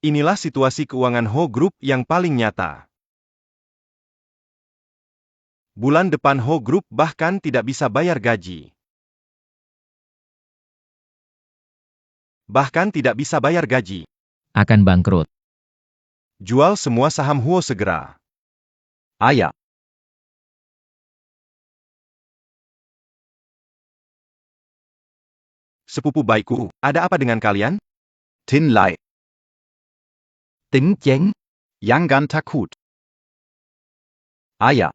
Inilah situasi keuangan Ho Group yang paling nyata. Bulan depan Ho Group bahkan tidak bisa bayar gaji. Akan bangkrut. Jual semua saham Huo segera. Ayah. Sepupu baikku, ada apa dengan kalian? Tin Lai. Tin Chen. Yangan takut. Ayah.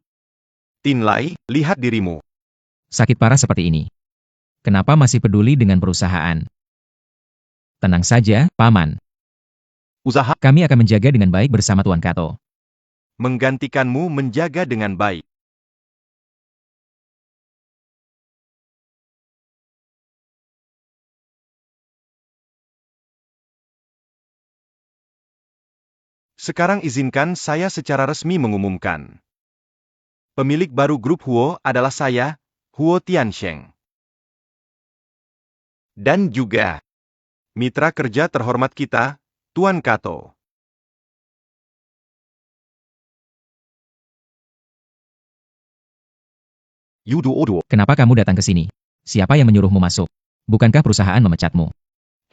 Tin Lai, lihat dirimu. Sakit parah seperti ini. Kenapa masih peduli dengan perusahaan? Tenang saja, Paman. Usaha. Kami akan menjaga dengan baik bersama Tuan Kato. Menggantikanmu menjaga dengan baik. Sekarang izinkan saya secara resmi mengumumkan. Pemilik baru grup Huo adalah saya, Huo Tiansheng. Dan juga mitra kerja terhormat kita, Tuan Kato. Yudo Odo. Kenapa kamu datang ke sini? Siapa yang menyuruhmu masuk? Bukankah perusahaan memecatmu?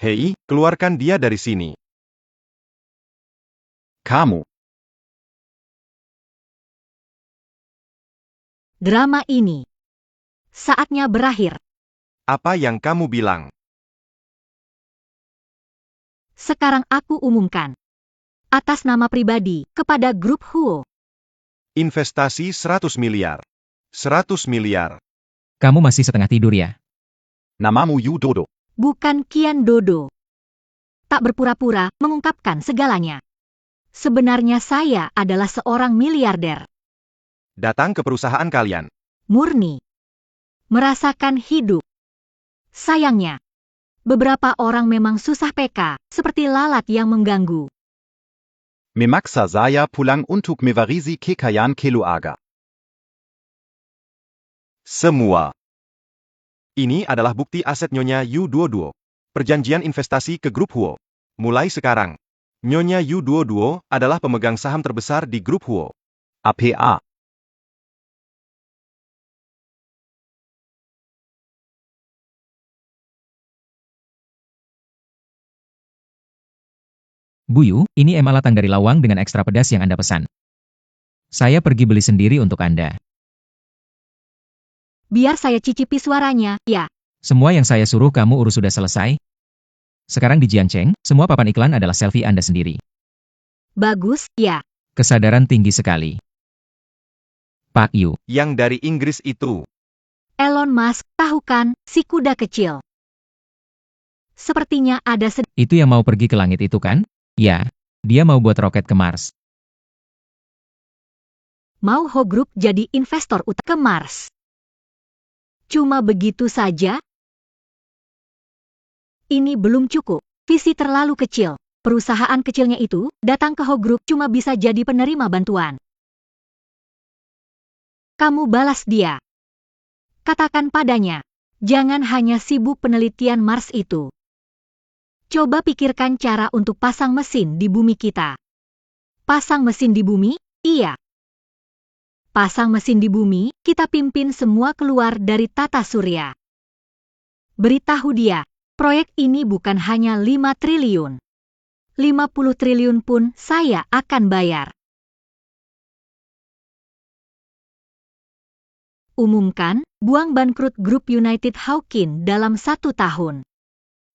Hei, keluarkan dia dari sini. Kamu. Drama ini saatnya berakhir. Apa yang kamu bilang? Sekarang aku umumkan. Atas nama pribadi, kepada grup Huo. Investasi 100 miliar. 100 miliar. Kamu masih setengah tidur ya? Namamu Yudodo. Bukan Kian Dodo. Tak berpura-pura mengungkapkan segalanya. Sebenarnya saya adalah seorang miliarder. Datang ke perusahaan kalian. Murni. Merasakan hidup. Sayangnya, beberapa orang memang susah PK, seperti lalat yang mengganggu. Memaksa saya pulang untuk mewarisi kekayaan keluarga. Semua. Ini adalah bukti aset Nyonya Yu Duo. Perjanjian investasi ke grup Huo. Mulai sekarang, Nyonya Yu Duo adalah pemegang saham terbesar di grup Huo. APA. Buyu, ini emalatan dari lawang dengan ekstra pedas yang Anda pesan. Saya pergi beli sendiri untuk Anda. Biar saya cicipi suaranya, ya. Semua yang saya suruh kamu urus sudah selesai? Sekarang di Jiancheng, semua papan iklan adalah selfie Anda sendiri. Bagus, ya. Kesadaran tinggi sekali. Pak Yu. Yang dari Inggris itu. Elon Musk, tahu kan, si kuda kecil. Sepertinya ada Itu yang mau pergi ke langit itu kan? Ya, dia mau buat roket ke Mars. Mau Ho Group jadi investor utama ke Mars. Cuma begitu saja? Ini belum cukup. Visi terlalu kecil. Perusahaan kecilnya itu datang ke Ho Group cuma bisa jadi penerima bantuan. Kamu balas dia. Katakan padanya, jangan hanya sibuk penelitian Mars itu. Coba pikirkan cara untuk pasang mesin di bumi kita. Pasang mesin di bumi? Iya. Pasang mesin di bumi, kita pimpin semua keluar dari tata surya. Beritahu dia, proyek ini bukan hanya 5 triliun. 50 triliun pun saya akan bayar. Umumkan, buang bangkrut grup United Hawkin dalam 1 tahun.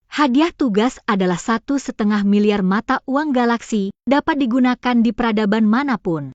Hadiah tugas adalah 1,5 miliar mata uang galaksi, dapat digunakan di peradaban manapun.